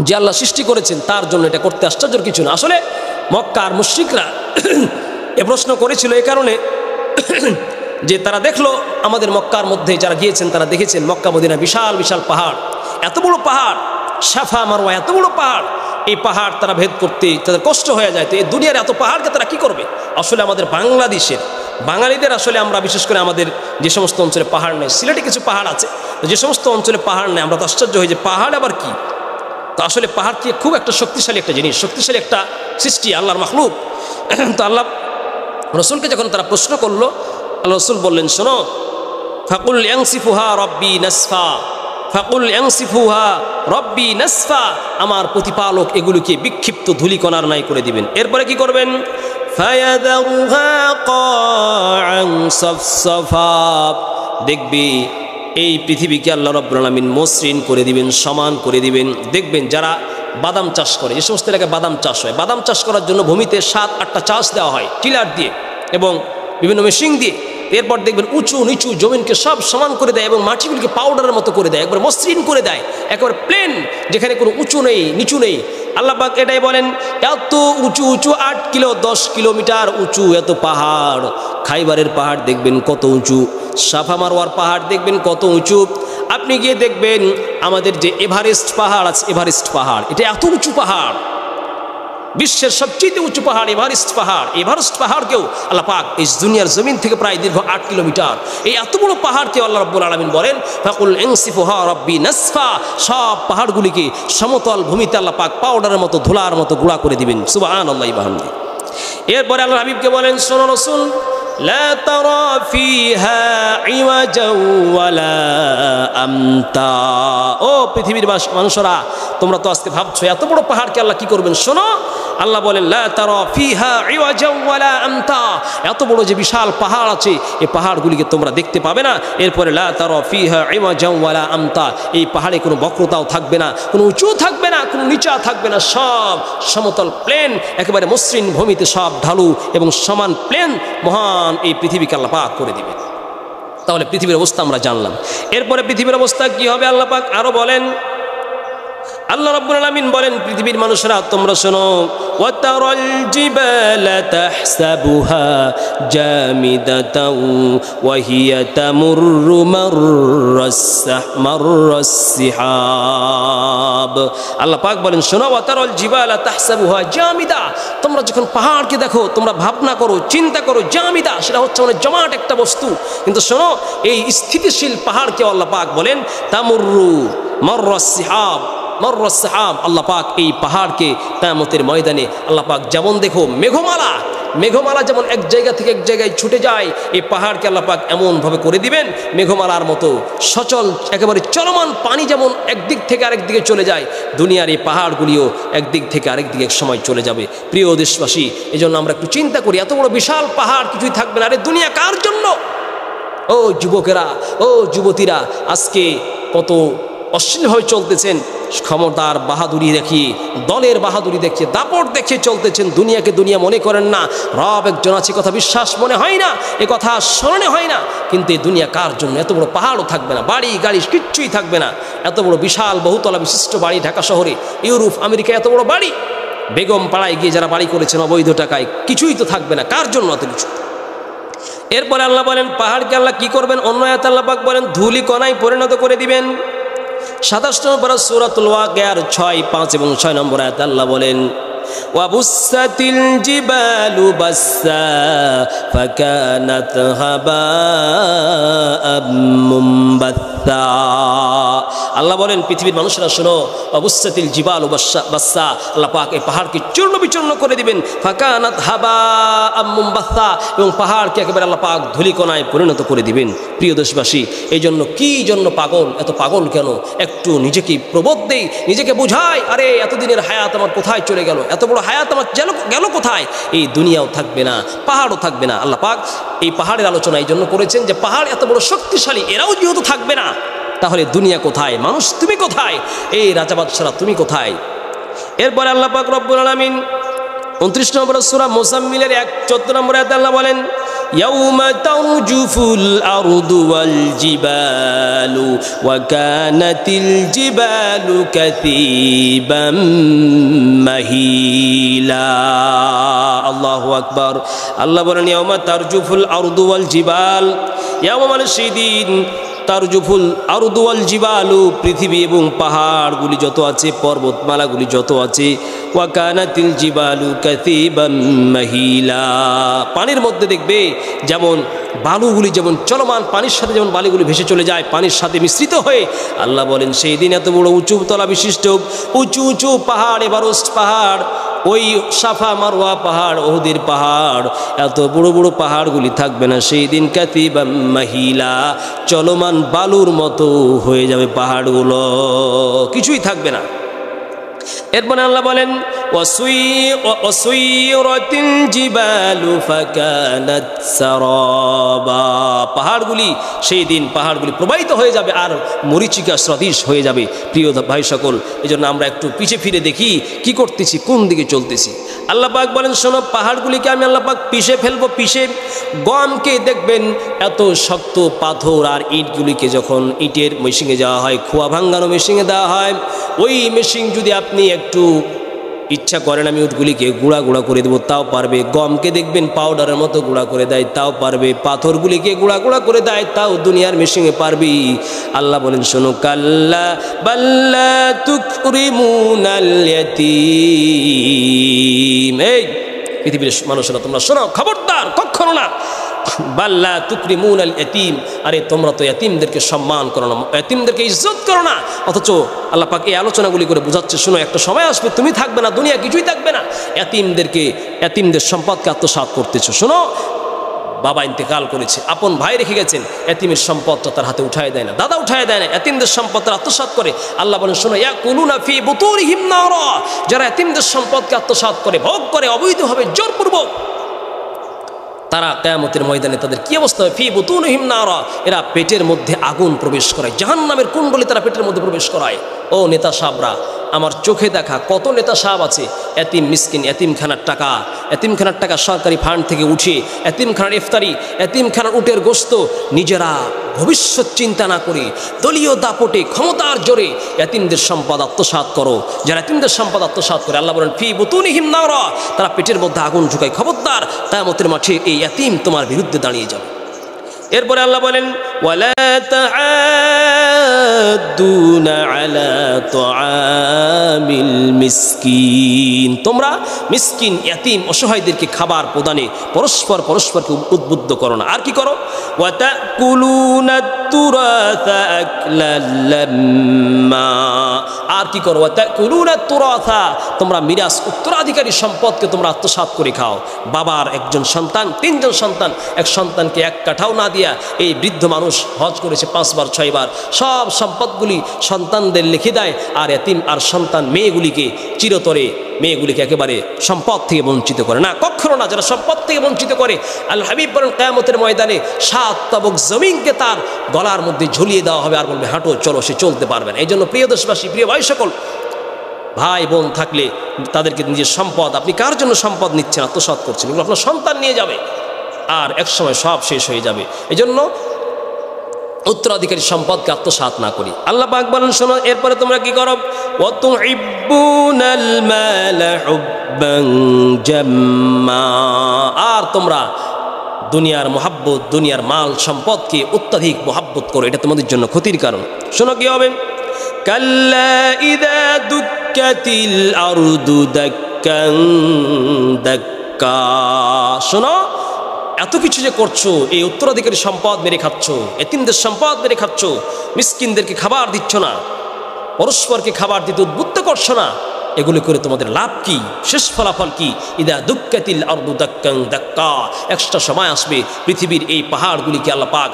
যে আল্লাহ সৃষ্টি করেছেন তার জন্য এটা করতে আশ্চর্যের কিছু না। আসলে মক্কার মুশরিকরা এ প্রশ্ন করেছিল এই কারণে যে তারা দেখলো আমাদের মক্কার মধ্যে যারা গিয়েছেন তারা দেখেছেন মক্কা মদিনা বিশাল বিশাল পাহাড়, এত বড় পাহাড়, সাফা মারওয়া এত বড় পাহাড়, এই পাহাড় তারা ভেদ করতে তাদের কষ্ট হয়ে যায়। তো এই দুনিয়ার এত পাহাড়কে তারা কি করবে? আসলে আমাদের বাংলাদেশের বাঙালিদের আসলে আমরা বিশেষ করে আমাদের যে সমস্ত অঞ্চলে পাহাড় নেই, সিলেটে কিছু পাহাড় আছে, যে সমস্ত অঞ্চলে পাহাড় নেই আমরা তো আশ্চর্য হই যে পাহাড় আবার কি। তো আসলে পাহাড় কি খুব একটা শক্তিশালী একটা জিনিস, শক্তিশালী একটা সৃষ্টি, আল্লাহর মাখলুক। তো আল্লাহ রসুলকে যখন তারা প্রশ্ন করলো, আল্লাহ রসুল বললেন শোনো, ফাকুল ইয়ানসিফুহা রব্বি নাসফা, ফাকুল ইয়ানসিফুহা রব্বি নাসফা, আমার প্রতিপালক এগুলোকে বিক্ষিপ্ত ধূলিকণার নাই করে দিবেন। এরপরে কি করবেন? ফায়াদারুহা কাআন সাফসাফা, দেখবি এই পৃথিবীকে আল্লাহ রাব্বুল আলামিন মসৃণ করে দিবেন, সমান করে দিবেন। দেখবেন যারা বাদাম চাষ করে, যে সমস্ত এলাকায় বাদাম চাষ হয়, বাদাম চাষ করার জন্য ভূমিতে 7-8টা চাষ দেওয়া হয় টিলার দিয়ে এবং বিভিন্ন মেশিন দিয়ে। এরপর দেখবেন উঁচু নিচু জমিনকে সব সমান করে দেয় এবং মাটিগুলিকে পাউডারের মতো করে দেয়, একবার মসৃণ করে দেয়, একবার প্লেন, যেখানে কোনো উঁচু নেই নিচু নেই। আল্লাহ পাক এটাই বলেন, এত উঁচু উঁচু 8 কিলো 10 কিলোমিটার উঁচু এত পাহাড়। খাইবারের পাহাড় দেখবেন কত উঁচু, সাফা মারওয়ার পাহাড় দেখবেন কত উঁচু। আপনি গিয়ে দেখবেন আমাদের যে এভারেস্ট পাহাড় আছে, এভারেস্ট পাহাড় এটা এত উঁচু পাহাড়, বিশ্বের সবচেয়ে উঁচু পাহাড় এভারেস্ট পাহাড়। এভারেস্ট পাহাড়কেও আল্লাহ পাক এই দুনিয়ার জমিন থেকে প্রায় দীর্ঘ 8 কিলোমিটার, এই এত বড় পাহাড়কে আল্লাহ রাব্বুল আলামিন বলেন ফাকুল ইনসিফুহা রাব্বি নাসফা, সব পাহাড়গুলিকে সমতল ভূমিতে আল্লাহ পাক পাউডারের মতো ধুলার মতো গুঁড়া করে দিবেন। সুবহানাল্লাহি ওয়া বিহামদিহি। এরপরে আল্লাহ হাবিবকে বলেন শোনো রাসূল, লা তারা ফিহা ইওয়াজা ওয়ালা আমতা, ও পৃথিবীর মানুষেরা তোমরা তো আজকে ভাবছো এত বড় পাহাড়কে আল্লাহ কি করবেন। শোনো, আল্লাহ বলেন লা তারা ফিহা ইওয়াজা ওয়ালা আমতা, এত বড় যে বিশাল পাহাড় আছে এই পাহাড়গুলিকে তোমরা দেখতে পাবে না। এরপরে লা তারা ফিহা ইওয়াজা ওয়ালা আমতা, এই পাহাড়ে কোনো বক্রতাও থাকবে না, কোনো উঁচু থাকবে না, কোনো নিচা থাকবে না, সব সমতল প্লেন, একেবারে মসৃণ ভূমিতে সব ঢালু এবং সমান প্লেন মহান এই পৃথিবীকে আল্লাহ পাক করে দিবেন। তাহলে পৃথিবীর অবস্থা আমরা জানলাম। এরপরে পৃথিবীর অবস্থা কি হবে আল্লাহ পাক আরো বলেন, আল্লাহ রাব্বুল আলামিন বলেন পৃথিবীর মানুষেরা তোমরা শোনো, ওয়াতারাল জিবালা তাহসাবুহা জামিদাতাও ওয়া হিয়া তামুররু মাররাস সিহাব। আল্লাহ পাক বলেন শোনো, ওয়াতারাল জিবালা তাহসাবুহা জামিদা, তোমরা যখন পাহাড়কে দেখো তোমরা ভাবনা করো, চিন্তা করো জামিদা, সেটা হচ্ছে মানে জমাট একটা বস্তু। কিন্তু শোনো, এই স্থিতিশীল পাহাড়কে আল্লাহ পাক বলেন তামুররু মাররাস সিহাব, মাররাস সাহাব। আল্লাহ পাক এই পাহাড়কে কিয়ামতের ময়দানে আল্লাহ পাক যেমন দেখো মেঘমালা, মেঘমালা যেমন এক জায়গা থেকে এক জায়গায় ছুটে যায়, এই পাহাড়কে আল্লাহ পাক এমনভাবে করে দিবেন মেঘমালার মতো সচল, একেবারে চলমান পানি যেমন একদিক থেকে আরেক দিকে চলে যায়, দুনিয়ার এই পাহাড়গুলিও একদিক থেকে আরেক দিকে এক সময় চলে যাবে। প্রিয় দেশবাসী, এই জন্য আমরা একটু চিন্তা করি, এত বড় বিশাল পাহাড় কিছুই থাকবে না। আরে দুনিয়া কার জন্য? ও যুবকেরা, ও যুবতীরা, আজকে কত অশ্লীলভাবে চলতেছেন, ক্ষমতার বাহাদুরি দেখিয়ে, দলের বাহাদুরি দেখিয়ে, দাপট দেখিয়ে চলতেছেন। দুনিয়াকে দুনিয়া মনে করেন না, রব একজন আছে কথা বিশ্বাস মনে হয় না, এ কথা স্মরণে হয় না। কিন্তু এই দুনিয়া কার জন্য? এত বড় পাহাড়ও থাকবে না, বাড়ি গাড়ি কিচ্ছুই থাকবে না, এত বড় বিশাল বহুতলা বিশিষ্ট বাড়ি ঢাকা শহরে, ইউরোপ আমেরিকা এত বড় বাড়ি, বেগম পাড়ায় গিয়ে যারা বাড়ি করেছেন অবৈধ টাকায়, কিছুই তো থাকবে না। কার জন্য এত কিছু? এরপরে আল্লাহ বলেন পাহাড়কে আল্লাহ কি করবেন? অন্য আয়াতে আল্লাহ পাক বলেন ধুলি কণায় পরিণত করে দিবেন। 27 নম্বর সূরাতুল ওয়াকিয়ার 6, 5 এবং 6 নম্বর আয়াতে আল্লাহ বলেন ওয়াবুসাতিল জিবালু বাসসা ফাকানাত হাবাআম মুমবাত্তা। আল্লাহ বলেন পৃথিবীর মানুষরা শোনো, ওয়াবুসাতিল জিবালু বাসসা, আল্লাহ পাক এই পাহাড়কে চূর্ণ বিচূর্ণ করে দিবেন। ফাকানাত হাবাআম মুমবাত্তা, এবং পাহাড়কে একেবারে আল্লাহ পাক ধূলিকণায় পরিণত করে দিবেন। প্রিয় দেশবাসী, এই জন্য কি জন্য পাগল? এত পাগল কেন? একটু নিজেকে প্রবোধ দেই, নিজেকে বুঝাই, আরে এতদিনের হায়াত আমার কোথায় চলে গেল? এত বড় হায়াত আমার গেল কোথায়? এই দুনিয়াও থাকবে না, পাহাড়ও থাকবে না। আল্লাহ পাক এই পাহাড়ের আলোচনা এই জন্য করেছেন যে পাহাড় এত বড় শক্তিশালী, এরাও যেহেতু থাকবে না, তাহলে দুনিয়া কোথায়? মানুষ তুমি কোথায়? এই রাজা বাদশারা তুমি কোথায়? এরপরে আল্লাহ পাক রব্বুল আলামিন 29 নম্বর সূরা মুজাম্মিলের 1:14 নম্বর আয়াতে আল্লাহ বলেন ইয়াউমা তারজুফুল আরদু ওয়াল জিবালু ওয়া কানাতিল জিবালু কাসীবাম মাহিলা। আল্লাহু আকবার। আল্লাহ বলেন ইয়াউমা তারজুফুল আরদু ওয়াল জিবাল, ইয়াউমা মানে সেই দিন, তারজুফুল আরদু ওয়াল জিবালু, পৃথিবী এবং পাহাড়গুলি যত আছে, পর্বতমালাগুলি যত আছে, ওয়া কানাতিল জিবালু কাসীবাম মাহিলা, পানির মধ্যে দেখবে যেমন বালুগুলি যেমন চলমান, পানির সাথে যেমন বালিগুলি ভেসে চলে যায় পানির সাথে মিশ্রিত হয়ে, আল্লাহ বলেন সেই দিন এত বড় উঁচু তলা বিশিষ্ট উঁচু উঁচু পাহাড়, এভারেস্ট পাহাড়, ওই সাফা মারওয়া পাহাড়, ওহুদের পাহাড়, এত বড় বড় পাহাড়গুলি থাকবে না সেই দিন। কাসীবাম মাহিলা, চলমান বালুর মতো হয়ে যাবে পাহাড়গুলো, কিছুই থাকবে না। এরপরে আল্লাহ বলেন ওয়াসুইরাতিল জিবালু ফাকানাত সারাবা, পাহাড়গুলি সেই দিন পাহাড়গুলি প্রবাহিত হয়ে যাবে আর মরীচিকা সদৃশ হয়ে যাবে। প্রিয় ভাই সকল, এই জন্য আমরা একটু পিছে ফিরে দেখি কি করতেছি, কোন দিকে চলতেছি। আল্লাহ পাক বলেন শোনো, পাহাড়গুলিকে আমি আল্লাহ পাক পিষে ফেলবো, পিষে। গমকে দেখবেন এত শক্ত পাথর আর ইটগুলিকে যখন ইটের মেশিনে যাওয়া হয়, খোয়া ভাঙ্গানো মেশিনে দেওয়া হয়, ওই মেশিন যদি আপনি একটু ইচ্ছা করেন আমি উটগুলিকে গুঁড়া গুঁড়া করে দেবো, তাও পারবে। গমকে দেখবেন পাউডারের মতো গুঁড়া করে দেয়, তাও পারবে। পাথরগুলিকে গুঁড়া গুঁড়া করে দেয়, তাও দুনিয়ার মেশিনে পারবি। আল্লাহ বলেন শোনো, কাল্লা বাল্লা তুকরিমুনাল ইয়াতীম, এই পৃথিবীর মানুষেরা তোমরা শোনো, খবরদার, কখনো না। বাল্লা তুকরিমুনাল ইয়াতীম, আরে তোমরা তো ইয়াতীমদেরকে সম্মান করো না, ইয়াতীমদেরকে ইজ্জত করো না। অথচ আল্লাহ পাক এই আলোচনাগুলি করে বোঝাচ্ছে শোনো, একটা সময় আসবে তুমি থাকবে না, দুনিয়া কিছুই থাকবে না, ইয়াতীমদের সম্পদকে আত্মসাৎ করতেছো। শোনো, বাবা ইন্তেকাল করেছে, আপন ভাই রেখে গেছেন, ইয়াতীমের সম্পদটা তার হাতে উঠায় দেয় না, দাদা উঠায় দেয় না, ইয়াতীমদের সম্পদটা আত্মসাৎ করে। আল্লাহ বলেন শোনো, ইয়াকুলুনা ফি বুতুরিহিম নারা, যারা ইয়াতীমদের সম্পদকে আত্মসাৎ করে, ভোগ করে অবৈধভাবে জোরপূর্বক, তারা কিয়ামতের ময়দানে তাদের কি অবস্থা হবে? ফি বুতুনিহিম নারা, এরা পেটের মধ্যে আগুন প্রবেশ করায়, জাহান্নামের কুণ্ডলী তারা পেটের মধ্যে প্রবেশ করায়। ও নেতা সাহেবরা, আমার চোখে দেখা কত নেতা সাহেব আছে, এতিম মিসকিন, এতিমখানার টাকা সরকারি ফান্ড থেকে উঠিয়ে এতিমখানার ইফতারি, এতিমখানার উটের গোস্ত নিজেরা ভবিষ্যৎ চিন্তা না করে দলীয় দাপটে ক্ষমতার জোরে এতিমদের সম্পদ আত্মসাৎ করো। যারা এতিমদের সম্পদ আত্মসাৎ করে, আল্লাহ বলেন ফি বুতুনিহিম নারা, তারা পেটের মধ্যে আগুন ঢুকায়। খবরদার, কিয়ামতের মাঠে এই এতিম তোমার বিরুদ্ধে দাঁড়িয়ে যাবে। এরপরে আল্লাহ বলেন ওয়ালা তাআদ্দুনা আলা তুআমিল মিসকিন, তোমরা মিসকিন, ইয়াতীম, অসহায়দেরকে খাবার প্রদানে পরস্পরকে উদ্বুদ্ধ করো না। আর কি করো? ওয়া তাকুলুনা তুরাসা আকলাল লাম্মা, আর কি করো? ওয়া তাকুলুনা তুরাসা, তোমরা মিরাস, উত্তরাধিকারী সম্পদকে তোমরা আত্মসাৎ করে খাও। বাবার একজন সন্তান, 3 জন সন্তান, এক সন্তানকে 1 কাঠাও না দিয়া এই বৃদ্ধ মানুষ হজ করেছে 5 বার 6 বার, সব সম্পদগুলি সন্তানদের লিখে দেয়, আর এতিম আর সন্তান মেয়েগুলিকে চিরতরে মেয়েগুলিকে একেবারে সম্পদ থেকে বঞ্চিত করে না, কখনো না। যারা সম্পদ থেকে বঞ্চিত করে, আল্লাহ হাবিব বলেন কিয়ামতের ময়দানে 7 তাবুক জমিনকে তার গলার মধ্যে ঝুলিয়ে দেওয়া হবে আর বলবে হাঁটো চলো, সে চলতে পারবে না। এই জন্য প্রিয় দেশবাসী, প্রিয় ভাই সকল, ভাই বোন থাকলে তাদেরকে নিজের সম্পদ, আপনি কার জন্য সম্পদ নিচ্ছেন, আত্মসাৎ করছেন, এগুলো আপনার সন্তান নিয়ে যাবে আর একসময় সব শেষ হয়ে যাবে। এই জন্য উত্তরাধিকারী সম্পদকে আত্মসাৎ না করি। আল্লাহ পাক বলেন শোনো, এরপরে তোমরা কি করো, ওয়াতুহিব্বুনাল মালা হুব্বান জাম্মা, আর তোমরা দুনিয়ার মহাব্বত, দুনিয়ার মাল সম্পদকে অত্যাধিক মহাব্বত করো, এটা তোমাদের জন্য ক্ষতির কারণ। শোনো কি হবে, কাল্লা ইযা দুক্কাতিল আরদু দাক্কান দাক্কা, শোনো এত কিছু যে করছো, এই উত্তরাধিকারী সম্পদ মেরে খাচ্ছ, এতিমদের সম্পদ মেরে খাচ্ছ, মিসকিনদেরকে খাবার দিচ্ছ না, পরস্পরকে খাবার দিতে উদ্বুদ্ধ করছো না, এগুলো করে তোমাদের লাভ কি, শেষ ফলাফল কি? ইদা দুক্কাতিল আরদু দাক্কান দাক্কা, একটা সময় আসবে পৃথিবীর এই পাহাড়গুলিকে আল্লাহ পাক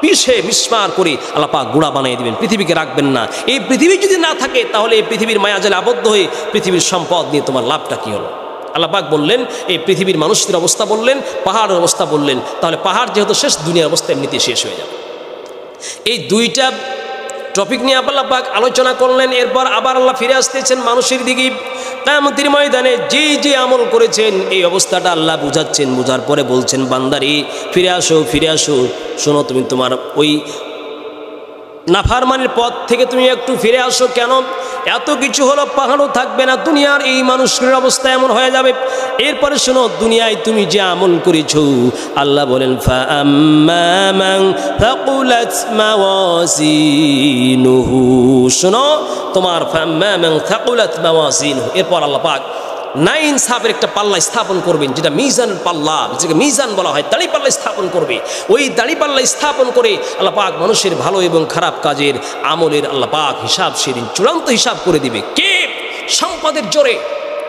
পিষে মিসমার করে আল্লাহ পাক গুঁড়া বানিয়ে দিবেন, পৃথিবীকে রাখবেন না। এই পৃথিবী যদি না থাকে তাহলে এই পৃথিবীর মায়াজালে আবদ্ধ হয়ে পৃথিবীর সম্পদ নিয়ে তোমার লাভটা কি হলো? আল্লাহ পাক বললেন, এই পৃথিবীর মানুষদের অবস্থা বললেন, পাহাড়ের অবস্থা বললেন, তাহলে পাহাড় যেহেতু শেষ, দুনিয়ার অবস্থা এমনিতেই শেষ হয়ে যাবে। এই দুইটা টপিক নিয়ে আল্লাহ পাক আলোচনা করলেন। এরপর আবার আল্লাহ ফিরে আসতেছেন মানুষের দিকে। কিয়ামতের ময়দানে যে আমল করেছেন এই অবস্থাটা আল্লাহ বুঝাচ্ছেন, বোঝার পরে বলছেন, বান্দারে ফিরে আসো, ফিরে আসো, শোনো তুমি তোমার ওই নাফরমানির পথ থেকে তুমি একটু ফিরে আসো। কেন? এত কিছু হলো, পাহাড়ও থাকবে না, দুনিয়ার এই মানুষের অবস্থা এমন হয়ে যাবে। এরপরে শোনো, দুনিয়ায় তুমি যে আমল করেছো, আল্লাহ বলেন ফাআম্মা মান থাকুলাত মাওয়াজিনুহু, শোনো তোমার ফাআম্মা মান থাকুলাত মাওয়াজিনুহু, এরপর আল্লাহ পাক না ইনসাফের একটা পাল্লা স্থাপন করবেন, যেটা মিজানের পাল্লা, যেটাকে মিজান বলা হয়, দাড়ি পাল্লা স্থাপন করবে। ওই দাড়ি পাল্লা স্থাপন করে আল্লাহ পাক মানুষের ভালো এবং খারাপ কাজের আমলের আল্লাহ পাক হিসাব সেদিন চূড়ান্ত হিসাব করে দিবে। কে সম্পদের জোরে,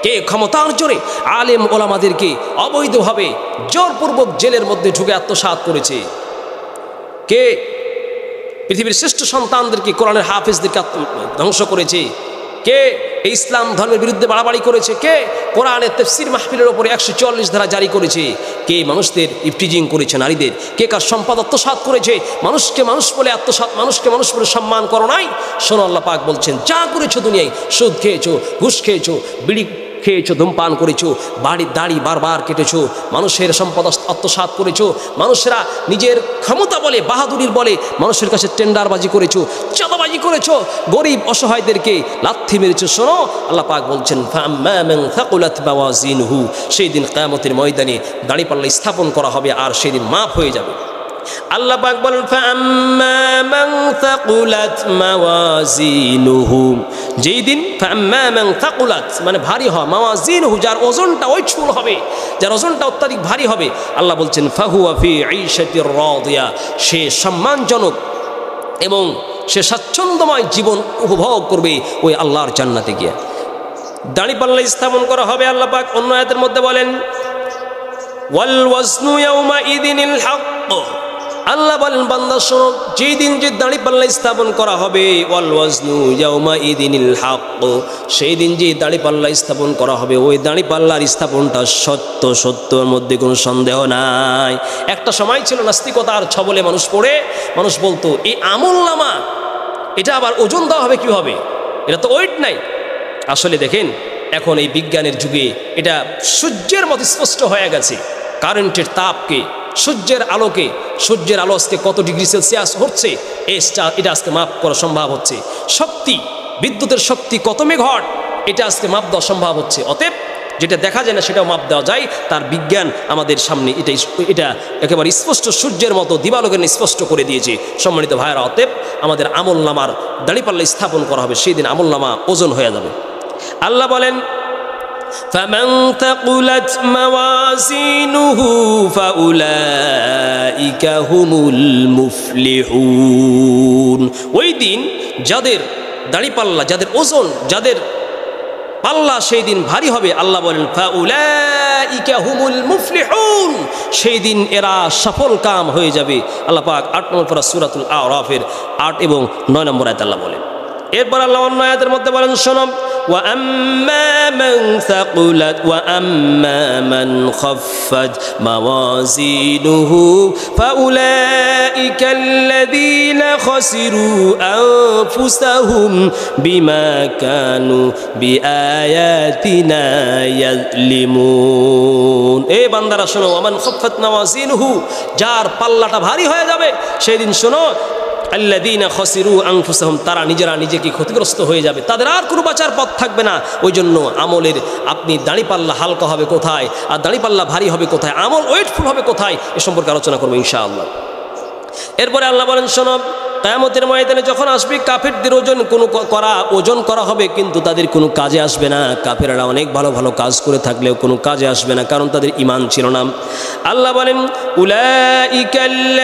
কে ক্ষমতার জোরে আলেম ওলামাদেরকে অবৈধভাবে জোরপূর্বক জেলের মধ্যে ঢুকে আত্মসাৎ করেছে, কে পৃথিবীর শ্রেষ্ঠ সন্তানদেরকে, কোরআনের হাফেজদেরকে ধ্বংস করেছে, কে এই ইসলাম ধর্মের বিরুদ্ধে বাড়াবাড়ি করেছে, কে কোরআনের তাফসীর মাহফিলের ওপরে 144 ধারা জারি করেছে, কে মানুষদের ইফটিজিং করেছে, নারীদের, কে কার সম্পদ আত্মসাৎ করেছে, মানুষকে মানুষ বলে আত্মসাৎ, মানুষকে মানুষ বলে সম্মান করো নাই। শোনো, আল্লাহ পাক বলছেন, যা করেছো দুনিয়ায়, সুদ খেয়েছো, ঘুষ খেয়েছো, বিড়ি খেয়েছো, ধূমপান করেছো, বাড়ির দাড়ি বারবার কেটেছো, মানুষের সম্পদ আত্মসাৎ করেছো, মানুষেরা নিজের ক্ষমতা বলে, বাহাদুরির বলে মানুষের কাছে টেন্ডারবাজি করেছো, চাঁদাবাজি করেছো, গরিব অসহায়দেরকে লাথি মেরেছো। শোনো, আল্লাহ পাক বলছেন ফাআম্মা মান থাকুলাত মাওয়াজিনুহু, সেই দিন কিয়ামতের ময়দানে দাঁড়িপাল্লা স্থাপন করা হবে আর সেই দিন মাফ হয়ে যাবে। আল্লাহ পাক বলেন ফাআম্মা মান থাকুলাত মাওয়াজিনুহু, যেই দিন ফাআম্মা মান থাকুলাত মানে ভারী হয়, মাওয়াজিনুহু যার ওজনটা ওইচুল হবে, যার ওজনটা অত্যাধিক ভারী হবে, আল্লাহ বলছেন ফাহুয়া ফি ঈশাতির রাদিয়া, সে সম্মানজনক এবং সে স্বাচ্ছন্দ্যময় জীবন উপভোগ করবে ওই আল্লাহর জান্নাতে গিয়ে। দাঁড়িপাল্লা স্থাপন করা হবে। আল্লাহ পাক অন্য আয়াতের মধ্যে বলেন ওয়াল ওয়াজনু ইয়াউমাইযিনিল হক, আল্লাহ বলেন বান্দা শোনো, যেই দিন যে দাঁড়িপাল্লা স্থাপন করা হবে, ওয়াল ওয়াজনু ইয়াউমাইযিনিল হক, সেই দিন যে দাঁড়িপাল্লা স্থাপন করা হবে, ওই দাঁড়িপাল্লার স্থাপনটা সত্য, সত্যর মধ্যে কোনো সন্দেহ নাই। একটা সময় ছিল নাস্তিকতার ছবলে মানুষ পড়ে মানুষ বলতো এই আমলনামা, এটা আবার ওজন দেওয়া হবে কীভাবে, এটা তো ওয়েট নাই। আসলে দেখেন এখন এই বিজ্ঞানের যুগে এটা সূর্যের মতো স্পষ্ট হয়ে গেছে, কারেন্টের তাপকে, সূর্যের আলোকে, সূর্যের আলো আজকে কত ডিগ্রি সেলসিয়াস হচ্ছে এটা আজকে মাপ করা সম্ভব হচ্ছে। শক্তি, বিদ্যুতের শক্তি কত মেগাওয়াট, এটা আজকে মাপ দেওয়া সম্ভব হচ্ছে। অতএব যেটা দেখা যায় না সেটাও মাপ দেওয়া যায়, তার বিজ্ঞান আমাদের সামনে এটা একেবারে স্পষ্ট, সূর্যের মতো দিবালোকের স্পষ্ট করে দিয়েছে। সম্মানিত ভাইয়েরা, অতএব আমাদের আমলনামার দাঁড়িপাল্লা স্থাপন করা হবে, সেই দিন আমলনামা ওজন হয়ে যাবে। আল্লাহ বলেন ফামান তাকুলাত মাওয়াজিনুহু ফাউলাইকা হুমুল মুফলিহুন, ওই দিন যাদের দাঁড়িপাল্লা, যাদের ওজন, যাদের পাল্লা সেই দিন ভারী হবে, আল্লাহ বলেন ফাউলাইকা হুমুল মুফলিহুন, সেই দিন এরা সফল কাম হয়ে যাবে। আল্লাহ পাক 8 নম্বর পারা সূরাতুল আরাফের 8 এবং 9 নম্বর আয়াত আল্লাহ বলেন। এরপর আল্লাহ অন্য আয়াতের মধ্যে বলেন শোনো وأما من ثقلت وأما من خفت موازينه فأولئك الذين خسروا أنفسهم بما كانوا بآياتنا يظلمون এই বান্দারা শোনো ওমান খাফাত মাওয়াজিনুহু যার পাল্লাটা ভারী হয়ে যাবে সেই দিন শোনো আল্লাযীনা খাসিরু আনফুসাহুম তারা নিজেরা নিজেকে ক্ষতিগ্রস্ত হয়ে যাবে তাদের আর কোনো বাঁচার পথ থাকবে না ওই জন্য আমলের আপনি দাঁড়িপাল্লা হালকা হবে কোথায় আর দাঁড়িপাল্লা ভারী হবে কোথায় আমল ওয়েটফুল হবে কোথায় এ সম্পর্কে আলোচনা করব ইনশাআল্লাহ এরপরে আল্লাহ বলেন শোনো কিয়ামতের ময়দানে যখন আসবে কাফেরদের ওজন করা হবে কিন্তু তাদের কোনো কাজে আসবে না কাফেররা অনেক ভালো ভালো কাজ করে থাকলেও কোনো কাজে আসবে না কারণ তাদের ঈমান ছিল না আল্লাহ বলেন উলাইকাল্লাযীনা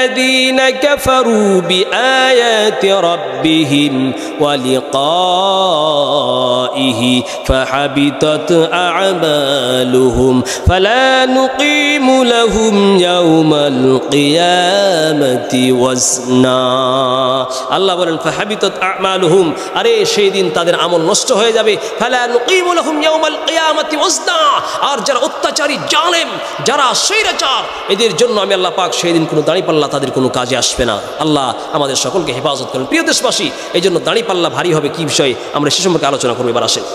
কাফারু বিআয়াতি রাব্বিহিম ওয়া লিকাইহি ফাহাবিতাত আ'মালুহুম ফালা নুকিমু লাহুম ইয়াওমাল কিয়ামাতি ওয়াজনা আল্লাহ বলেন ফাহাবিতাত আ'মালুহুম আরে সেই দিন তাদের আমল নষ্ট হয়ে যাবে ফালা নুকিমু লাহুম ইয়াওমাল কিয়ামাতি ওয়াজনা আর যারা অত্যাচারী জালেম যারা স্বৈরাচার এদের জন্য আমি আল্লাহ পাক সেই দিন কোনো দাঁড়িপাল্লা তাদের কোনো কাজে আসবে না আল্লাহ আমাদের সকলকে হেফাজত করেন প্রিয় দেশবাসী এই জন্য দাঁড়িপাল্লা ভারী হবে কি বিষয় আমরা সে সম্পর্কে আলোচনা করব এবার আসেন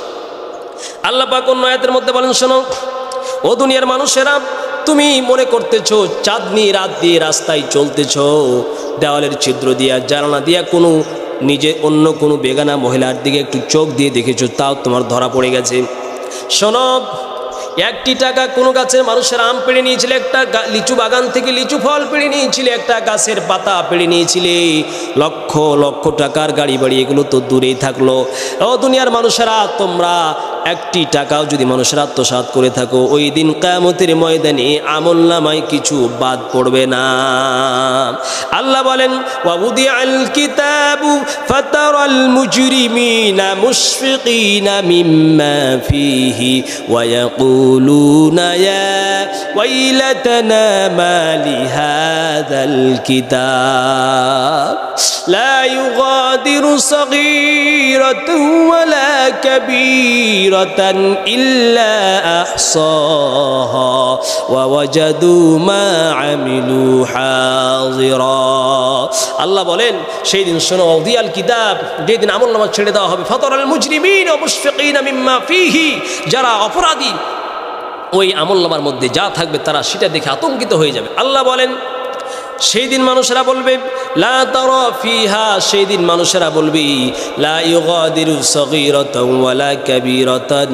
আল্লাহ পাক অন্য আয়াতের মধ্যে বলেন শোনো ও দুনিয়ার মানুষেরা তুমি মনে করতেছো চাঁদনি রাত দিয়ে রাস্তায় চলতেছো দেওয়ালের ছিদ্র দিয়া জানালা দিয়া কোনো নিজে অন্য কোনো বেগানা মহিলার দিকে একটু চোখ দিয়ে দেখেছো তাও তোমার ধরা পড়ে গেছে শোনো একটি টাকা কোনো গাছের মানুষের আম পেড়ে নিয়েছিলে একটা লিচু বাগান থেকে লিচু ফল পেড়ে নিয়েছিলে একটা গাছের পাতা পেড়ে নিয়েছিলে লক্ষ লক্ষ টাকার গাড়ি বাড়ি এগুলো তো দূরেই থাকলো ও দুনিয়ার মানুষেরা তোমরা একটি টাকাও যদি মানুষের আত্মসাৎ করে থাকো ওই দিন কিয়ামতের ময়দানে আমলনামায় কিছু বাদ পড়বে না আল্লাহ বলেন ওয়াউদিআল কিতাবু ফাতারাল মুজরিমিনা মুশফিকিনা মিম্মা ফীহি ওয়া ইয়াকুলুনা ইয়া ওয়াইলাতানা মা লিহাযাল কিতাব লা ইউগাদিরু সগীরাতান ওয়ালা কাবীরা إلا أحصاها ووجدوا ما عملوا حاضرا আল্লাহ বলেন সেই দিন শোনো ওয়াদিয়াল কিতাব যেদিন আমলনামা ছেড়ে দেওয়া হবে ফাতারাল মুজরিমিন ওয়া মুশফিকিনা মিম্মা ফীহি যারা অপরাধী ওই আমলনামার মধ্যে যা থাকবে তারা সেটা দেখে আতঙ্কিত হয়ে যাবে আল্লাহ বলেন সেই দিন মানুষেরা বলবে লা তারা ফিহা সেই দিন মানুষেরা বলবে লা ইউগাদিরু সগীরাতান ওয়ালা কাবীরাতান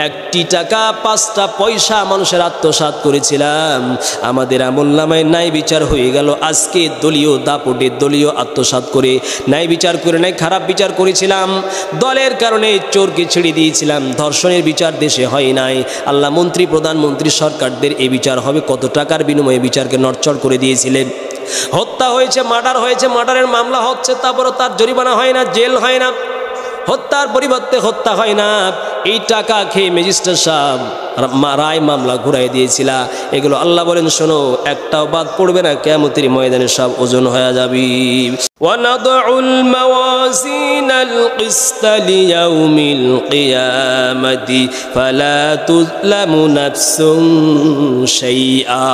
একটি টাকা পাঁচটা পয়সা মানুষের আত্মসাৎ করেছিলাম আমাদের আমলনামায় ন্যায় বিচার হয়ে গেল আজকে দলীয় দাপটে দলীয় আত্মসাৎ করে ন্যায় বিচার করে নাই খারাপ বিচার করেছিলাম দলের কারণে চোরকে ছেড়ে দিয়েছিলাম ধর্ষণের বিচার দেশে হয় নাই আল্লাহ মন্ত্রী প্রধানমন্ত্রী সরকারদের এই বিচার হবে কত টাকার বিনিময়ে বিচারকে নড়চড় করে দিয়েছিলেন হত্যা হয়েছে মার্ডার হয়েছে মার্ডারের মামলা হচ্ছে তারপরে তার জরিমানা হয় না জেল হয় না হত্যার পরিবর্তে হত্যা হয় না এই টাকা খেয়ে ম্যাজিস্ট্রেট সাহেব রায় মামলা ঘুরাই দিয়েছিল এগুলো আল্লাহ বলেন শোনো একটাও বাদ পড়বে না কিয়ামতের ময়দানে সব ওজন হয়ে যাবে ওয়ানাদউল মাওয়াজিনাল কিসতা লিয়াউমিল কিয়ামাতি ফালা তুযলামু নাফসুন শাইআ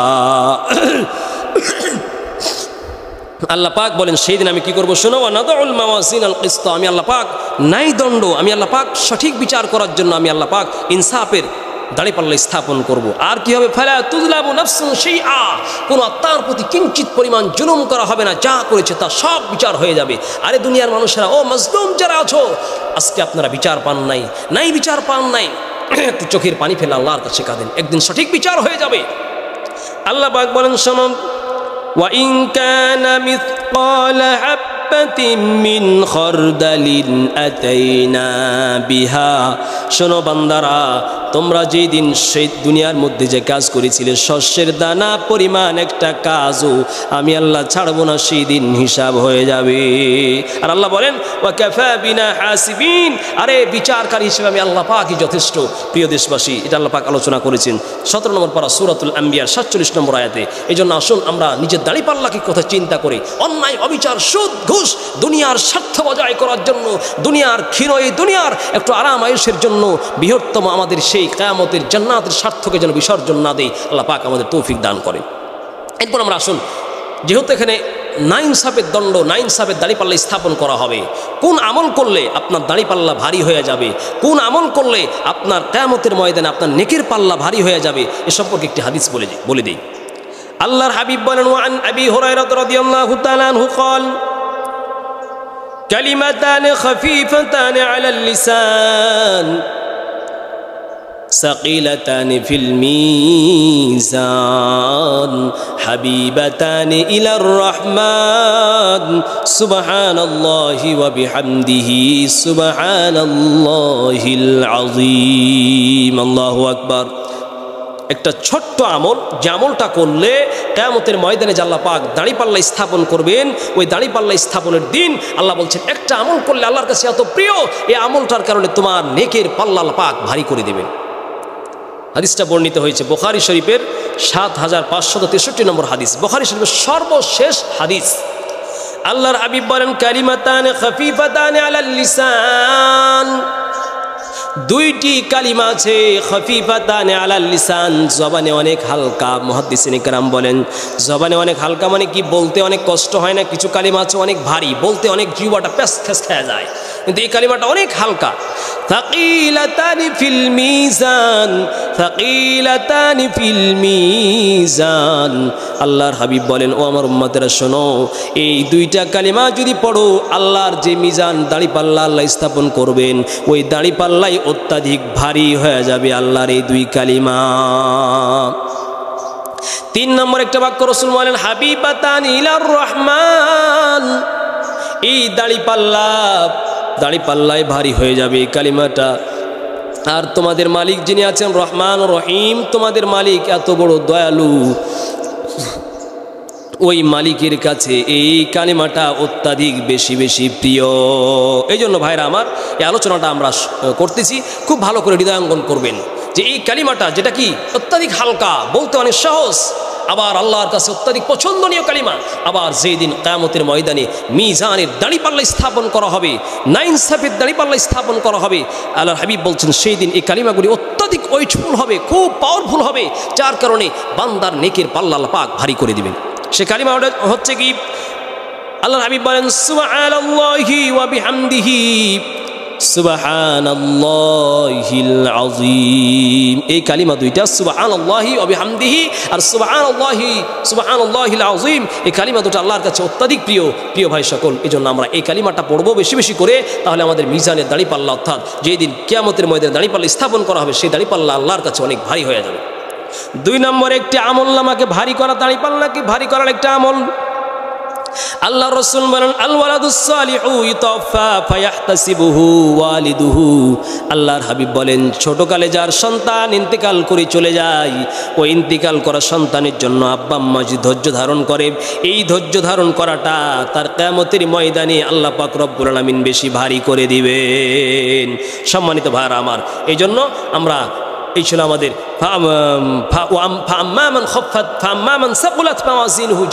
আল্লাহ পাক বলেন সেই দিন আমি কি করব শোনো ওয়ানাদউল মাওয়াজিনাল কিসতা আমি আল্লাহ পাক ন্যায় দণ্ড আমি আল্লাহ পাক সঠিক বিচার করার জন্য আমি আল্লাহ পাক ইনসাফের দাঁড়িপাল্লা স্থাপন করব আর কি হবে ফালা তুযলামু নাফসুন শাইআ কোন আত্মার প্রতি কিঞ্চিত পরিমাণ জুলুম করা হবে না যা করেছে তা সব বিচার হয়ে যাবে আরে দুনিয়ার মানুষেরা ও মাজলুম যারা আছো আজকে আপনারা বিচার পান নাই বিচার পান নাই একটু চোখের পানি ফেলে আল্লাহর কাছে কাঁদেন একদিন সঠিক বিচার হয়ে যাবে আল্লাহ পাক বলেন শোনো وإن كان مثقال حبة من خردل أتينا بها শোনো বান্দারা তোমরা যেই দিন সেই দুনিয়ার মধ্যে যে কাজ করেছিলে শস্যের দানা পরিমাণ একটা কাজও আমি আল্লাহ ছাড়বো না, সেই দিন হিসাব হয়ে যাবে। আর আল্লাহ বলেন ওয়াকাফা বিনা হাসিবিন, আরে বিচারকারী হিসেবে আমি আল্লাহ পাকই যথেষ্ট। প্রিয় দেশবাসী, এটা আল্লাহ পাক আলোচনা করেছেন 17 নম্বর পারা সূরাতুল আম্বিয়ার 47 নম্বর আয়াতে। এই জন্য আসুন আমরা নিজের দাঁড়িপাল্লাকে কথা চিন্তা করি। অন্যায়, অবিচার, সুদ, ঘুষ, দুনিয়ার স্বার্থ বজায় করার জন্য, দুনিয়ার ক্ষীণ এই দুনিয়ার একটু আরাম আয়েশের জন্য বৃহত্তম আমাদের সেই কিয়ামতের জান্নাতের স্বার্থকে যেন বিসর্জন না দেই, আল্লাহ পাক আমাদের তৌফিক দান করেন। এরপর আমরা আসুন, যেহেতু এখানে নাইনসাফের দণ্ড, নাইনসাফের দাঁড়িপাল্লা স্থাপন করা হবে, কোন আমল করলে আপনার দাঁড়িপাল্লা ভারী হয়ে যাবে, কোন আমল করলে আপনার কিয়ামতের ময়দানে আপনার নেকির পাল্লা ভারী হয়ে যাবে, এ সম্পর্কে একটি হাদিস বলে দিই। আল্লাহর হাবিব বলেন ওয়ান আবি হুরায়রা রাদিয়াল্লাহু তাআলা আনহু قال كلمتان خفيفتان على اللسان ثقيلتان في الميزان حبيبتان إلى الرحمن سبحان الله وبحمده سبحان الله العظيم الله أكبر। একটা ছোট্ট আমল, যে আমলটা করলে কিয়ামতের ময়দানে আল্লাহ পাক দাঁড়িপাল্লা স্থাপন করবেন, ওই দাঁড়িপাল্লা স্থাপনের দিন আল্লাহ বলছেন একটা আমল করলে আল্লাহর কাছে এত প্রিয়, এই আমলটার কারণে তোমার নেকের পাল্লা আল্লাহ পাক ভারী করে দেবেন। হাদিসটা বর্ণিত হয়েছে বুখারী শরীফের 7563 নম্বর হাদিস, বুখারী শরীফের সর্বশেষ হাদিস। আল্লাহর হাবিব বলেন কালিমাতান খাফিফাতান আলাল লিসান, দুইটি কালিমা আছে খফিফাতান আলাল লিসান, জবানে অনেক হালকা। মুহাদ্দিসিন ইকরাম বলেন জবানে অনেক হালকা মানে কি, বলতে অনেক কষ্ট হয় না, কিছু কালিমা আছে অনেক ভারী, বলতে অনেক জিহ্বাটা প্যাস ফ্যাস খেয়ে যায়, কিন্তু এই কালিমাটা অনেক হালকা। থাকিলাতানি ফিল মিজান, থাকিলাতানি ফিল মিজান। আল্লাহর হাবিব বলেন ও আমার উম্মতেরা শোনো, এই দুইটা কালিমা যদি পড়ো, আল্লাহর যে মিজান দাঁড়িপাল্লা আল্লাহ স্থাপন করবেন, ওই দাঁড়িপাল্লাই অত্যাধিক ভারী হয়ে যাবে আল্লাহর এই দুই কালিমা। 3 নম্বর একটা বাক্য রাসূল বলেন হাবিবাতান ইলার রহমান, এই দাঁড়িপাল্লায় ভারী হয়ে যাবে এই কালিমাটা। আর তোমাদের মালিক যিনি আছেন রহমান ও রহিম, তোমাদের মালিক এত বড় দয়ালু, ওই মালিকের কাছে এই কালিমাটা অত্যাধিক বেশি বেশি প্রিয়। এই জন্য ভাইরা আমার, এই আলোচনাটা আমরা করতেছি, খুব ভালো করে হৃদয়ঙ্গম করবেন যে এই কালিমাটা যেটা কি অত্যাধিক হালকা, বলতে অনেক সহজ, আবার আল্লাহর কাছে অত্যাধিক পছন্দনীয় কালিমা। আবার যেই দিন কিয়ামতের ময়দানে মিজানের দাঁড়িপাল্লা স্থাপন করা হবে, নাইনসাফের দাঁড়িপাল্লা স্থাপন করা হবে, আল্লাহর হাবিব বলছেন সেই দিন এই কালিমাগুলি অত্যাধিক ওয়েটফুল হবে, খুব পাওয়ারফুল হবে, যার কারণে বান্দার নেকের পাল্লা আল্লাহ পাক ভারী করে দিবেন। সে কালিমা হচ্ছে কি, আল্লাহর হাবিব বলেন সুবহানাল্লাহি ওয়া বিহামদিহি সুবহানাল্লাহিল আযীম। এই কালিমা দুইটা সুবহানাল্লাহি ওয়া বিহামদিহি আর সুবহানাল্লাহিল আযীম, এই কালিমা দুটো আল্লাহর কাছে অত্যাধিক প্রিয়। প্রিয় ভাই সকল, এই জন্য আমরা এই কালিমাটা পড়বো বেশি বেশি করে, তাহলে আমাদের মিজানের দাঁড়িপাল্লা অর্থাৎ যেই দিন কিয়ামতের ময়দানে দাঁড়িপাল্লা স্থাপন করা হবে, সেই দাঁড়িপাল্লা আল্লাহর কাছে অনেক ভারী হয়ে যাবে। 2 নম্বরে একটি আমল নামাকে ভারী করা, দাঁড়িপাল্লাকে ভারী করার একটা আমল। আল্লাহ রাসূল বলেন আল ওয়ালাদুস সালিহু ইউতাফা ফায়াহতাসিবুহু ওয়ালিদুহু। আল্লাহর হাবিব বলেন ছোটকালে যার সন্তান ইন্তেকাল করে চলে যায়, ওই ইন্তেকাল করা সন্তানের জন্য আব্বা আম্মা যে ধৈর্য ধারণ করে, এই ধৈর্য ধারণ করাটা তার কিয়ামতের ময়দানে আল্লাহ পাক রব্বুল আলামিন বেশি ভারী করে দিবেন। সম্মানিত ভাইরা আমার, এই জন্য আমরা, এই ছিল আমাদের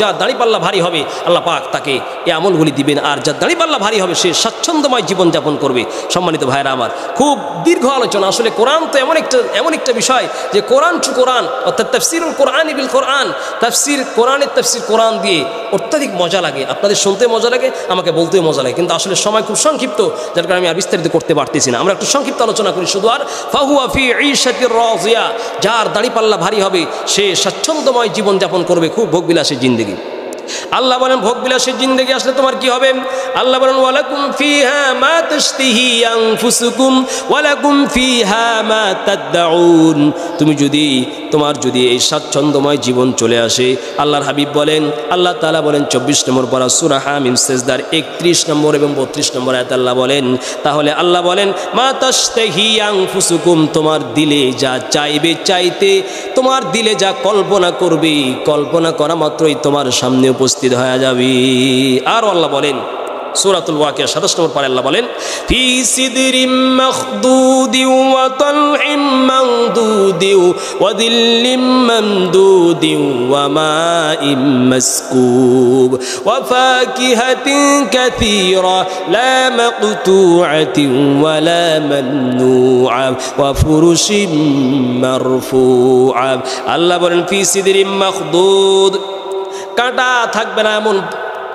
যার দাঁড়িপাল্লা ভারী হবে আল্লাহ পাক তাকে এই আমলগুলি দিবেন, আর যার দাঁড়িপাল্লা ভারী হবে সে স্বাচ্ছন্দ্যময় জীবনযাপন করবে। সম্মানিত ভাইরা আমার, খুব দীর্ঘ আলোচনা। আসলে কোরআন তো এমন একটা বিষয় যে কোরআন টু কোরআন, অর্থাৎ তাফসীরুল কোরআন বিল কোরআন, কোরআনের তাফসীর কোরআন দিয়ে অত্যাধিক মজা লাগে। আপনাদের শুনতে মজা লাগে, আমাকে বলতেও মজা লাগে, কিন্তু আসলে সময় খুব সংক্ষিপ্ত, যার কারণে আমি আর বিস্তারিত করতে পারতেছি না। আমরা একটু সংক্ষিপ্ত আলোচনা করি শুধু। আর ফাহুয়া ফি ঈশাতির রাজিয়া, যার দাঁড়িপাল্লা ভারী হবে সে স্বাচ্ছন্দ্যময় জীবনযাপন করবে, খুব ভোগবিলাসী জিন্দেগি। আল্লাহ বলেন ভোগ বিলাসের জিন্দেগি আসলে তোমার কি হবে? আল্লাহ বলেন ওয়ালাকুম ফিহা মা তাশতাহি আনফুসুকুম ওয়ালাকুম ফিহা মা তাদউন। তুমি যদি তোমার যদি এই স্বাচ্ছন্দ্যময় জীবন চলে আসে, আল্লাহর হাবিব বলেন, আল্লাহ তাআলা বলেন 24 নম্বর পারা সূরা হামিম সেজদার 31 নম্বর এবং 32 নম্বর আয়াতে আল্লাহ বলেন, তাহলে আল্লাহ বলেন মা তাশতাহি আনফুসুকুম, তোমার দিলে যা চাইবে, চাইতে তোমার দিলে যা কল্পনা করবে, কল্পনা করা মাত্রই তোমার সামনে উপস্থিত হয়ে যাবে। আর আল্লাহ বলেন সূরাতুল ওয়াকিয়া 27 নম্বর পারে আল্লাহ বলেন ফি সিদরিম মাখদুদিন ওয়া তালহিম মামদুদিন ওয়া দিল্লিম মামদুদিন ওয়া মাইম মাসকুব ওয়া ফাকিহাতিন কাসীরা লা মাকতুআতিন ওয়া লা মামনুআ ওয়া ফুরুশিম মারফুআ। আল্লাহ বলেন ফি সিদরিম মাখদুদ, কাঁটা থাকবে না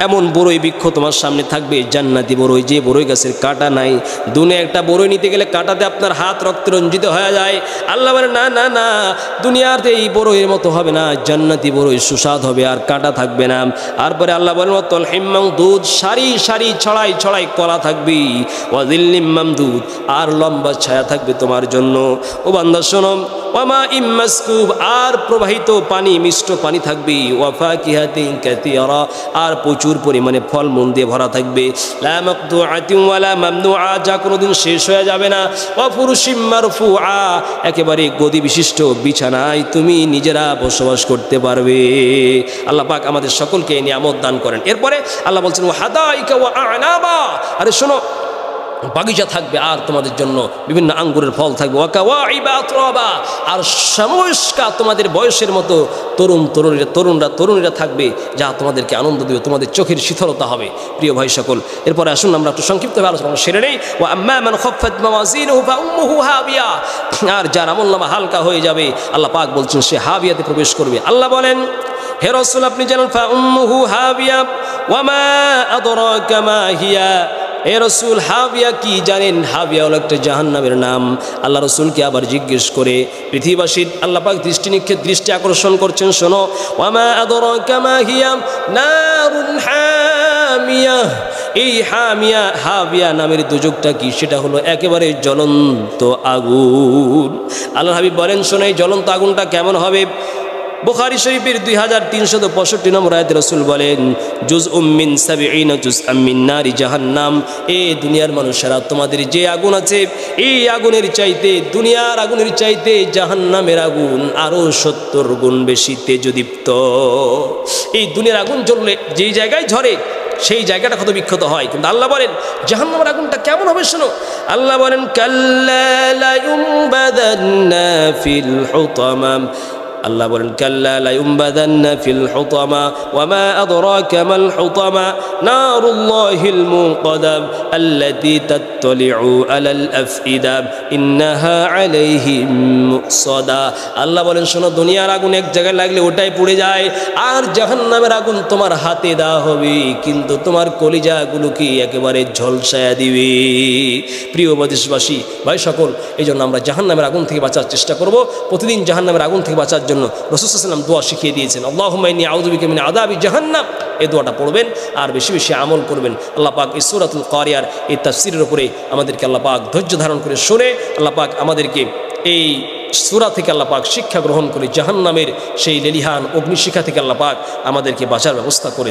এমন বড়ই বৃক্ষ তোমার সামনে থাকবে, জান্নাতি বড়ই, যে বড়ই গাছের কাঁটা নাই। দুনিয়া একটা বড়ই নিতে গেলে কাঁটাতে আপনার হাত রক্তে রঞ্জিত হয়ে যায়। আল্লাহ বলে না না না, দুনিয়াতে এই বড়ইয়ের মতো হবে না, জান্নাতি বড়ই সুস্বাদ হবে আর কাঁটা থাকবে না। তারপরে আল্লাহ বলেন তালহিম মামদুদ, সারি সারি ছড়াই ছড়াই কলা থাকবে, ওয়া যিল্লিম মামদুদ, আর লম্বা ছায়া থাকবে তোমার জন্য। ও বান্দা শোনো, ওয়া মাইম মাসকুব, আর প্রবাহিত পানি, মিষ্ট পানি থাকবে, ওয়া ফাকিহাতিন কাসীরা, আর প্রচুর পরিমাণে ফল মূল দিয়ে ভরা থাকবে, লা মাকতুআতিন ওয়া লা মামনুআ, যা কোনোদিন শেষ হয়ে যাবে না, ওয়া ফুরুশিম মারফুআ, একেবারে গদি বিশিষ্ট বিছানায় তুমি নিজেরা বসবাস করতে পারবে। আল্লাহ পাক আমাদের সকলকে এই নিয়ামত দান করেন। এরপরে আল্লাহ বলছেন ওয়া হাদাইকা ওয়া আ'নাবা, আরে শোনো, বাগিচা থাকবে আর তোমাদের জন্য বিভিন্ন আঙ্গুরের ফল থাকবে, ওয়াকাওয়াইবা আতরাবা, আর সমস্কা তোমাদের বয়সের মতো তরুণীরা থাকবে, যা তোমাদেরকে আনন্দ দেবে, তোমাদের চোখের শীতলতা হবে। প্রিয় ভাই সকল, এরপরে আসুন আমরা একটু সংক্ষিপ্তভাবে আলোচনা সেরে নেই। ওয়া আম্মা মান খাফফাত মাওয়াজিনুহু ফাউম্মুহু হাবিয়া, আর যার আমলনামা হালকা হয়ে যাবে, আল্লাহ পাক বলছেন সে হাবিয়াতে প্রবেশ করবে। আল্লাহ বলেন হে রাসূল আপনি জানেন ফাউম্মুহু হাবিয়া ওয়া মা আদরাকা মা হিয়া, এ রসুল হাবিয়া কি জানেন? হাবিয়া হলো একটা জাহান্নামের নাম। আল্লাহ রসুলকে আবার জিজ্ঞেস করে পৃথিবীবাসীর আল্লাহ পাক দৃষ্টি আকর্ষণ করছেন, শোনো, ওয়ামা আদরাকা মা হিয়া নারুন হামিয়া, এই হাবিয়া নামের দুজকটা কি? সেটা হলো একেবারে জ্বলন্ত আগুন। আল্লাহ হাবিব বলেন শোনো, এই জ্বলন্ত আগুনটা কেমন হবে? বুখারী শরীফের 2365 নম্বর আয়াতে রাসূল বলেন জুজউম মিন 70 জুজআম মিন নারি জাহান্নাম, এ দুনিয়ার মানুষেরা তোমাদের যে আগুন আছে, এই আগুনের চাইতে, দুনিয়ার আগুনের চাইতে জাহান্নামের আগুন আরো 70 গুণ বেশি তেজদীপ্ত। এই দুনিয়ার আগুন জ্বললে যেই জায়গায় ঝরে সেই জায়গাটা কত বিক্ষত হয়, কিন্তু আল্লাহ বলেন জাহান্নামের আগুনটা কেমন হবে শোনো। আল্লাহ বলেন কাল্লা লা ইউমবাদান্না ফিল হুতামা, আল্লাহ বলেন কাল্লা লা ইউমবাদান্না ফিল হুতামা ওয়া মা আদরাকা মাল হুতামা নারুল্লাহিল মুকাদ্দাম আল্লাতী তাত্তালিউ আলাল আফইদা ইন্নাহা আলাইহিম মুসাদা। আল্লাহ বলেন শোনো, দুনিয়ার আগুন এক জায়গায় লাগলে ওটাই পুড়ে যায়, আর জাহান্নামের আগুন তোমার হাতে দেওয়া হবে, কিন্তু তোমার কলিজাগুলোকে একেবারে ঝলসায়া দিবে। প্রিয় দেশবাসী ভাই সকল, এই জন্য আমরা জাহান্নামের আগুন থেকে বাঁচার চেষ্টা করব। প্রতিদিন জাহান্নামের আগুন থেকে বাঁচার জন্য রাসূল সাল্লাল্লাহু আলাইহি ওয়াসাল্লাম দোয়া শিখিয়ে দিয়েছেন, আল্লাহুম্মা ইন্নী আউযু বিকা মিন আযাবি জাহান্নাম। এই দোয়াটা পড়বেন আর বেশি বেশি আমল করবেন। আল্লাহ পাক এই সূরাতুল কারিয়ার এই তাফসীরের উপরে আমাদেরকে আল্লাহ পাক ধৈর্য ধারণ করে শুনে আল্লাহ পাক আমাদেরকে এই সূরা থেকে আল্লাহ পাক শিক্ষা গ্রহণ করে জাহান্নামের সেই লেলিহান অগ্নিশিখা থেকে আল্লাহ পাক আমাদেরকে বাঁচার ব্যবস্থা করে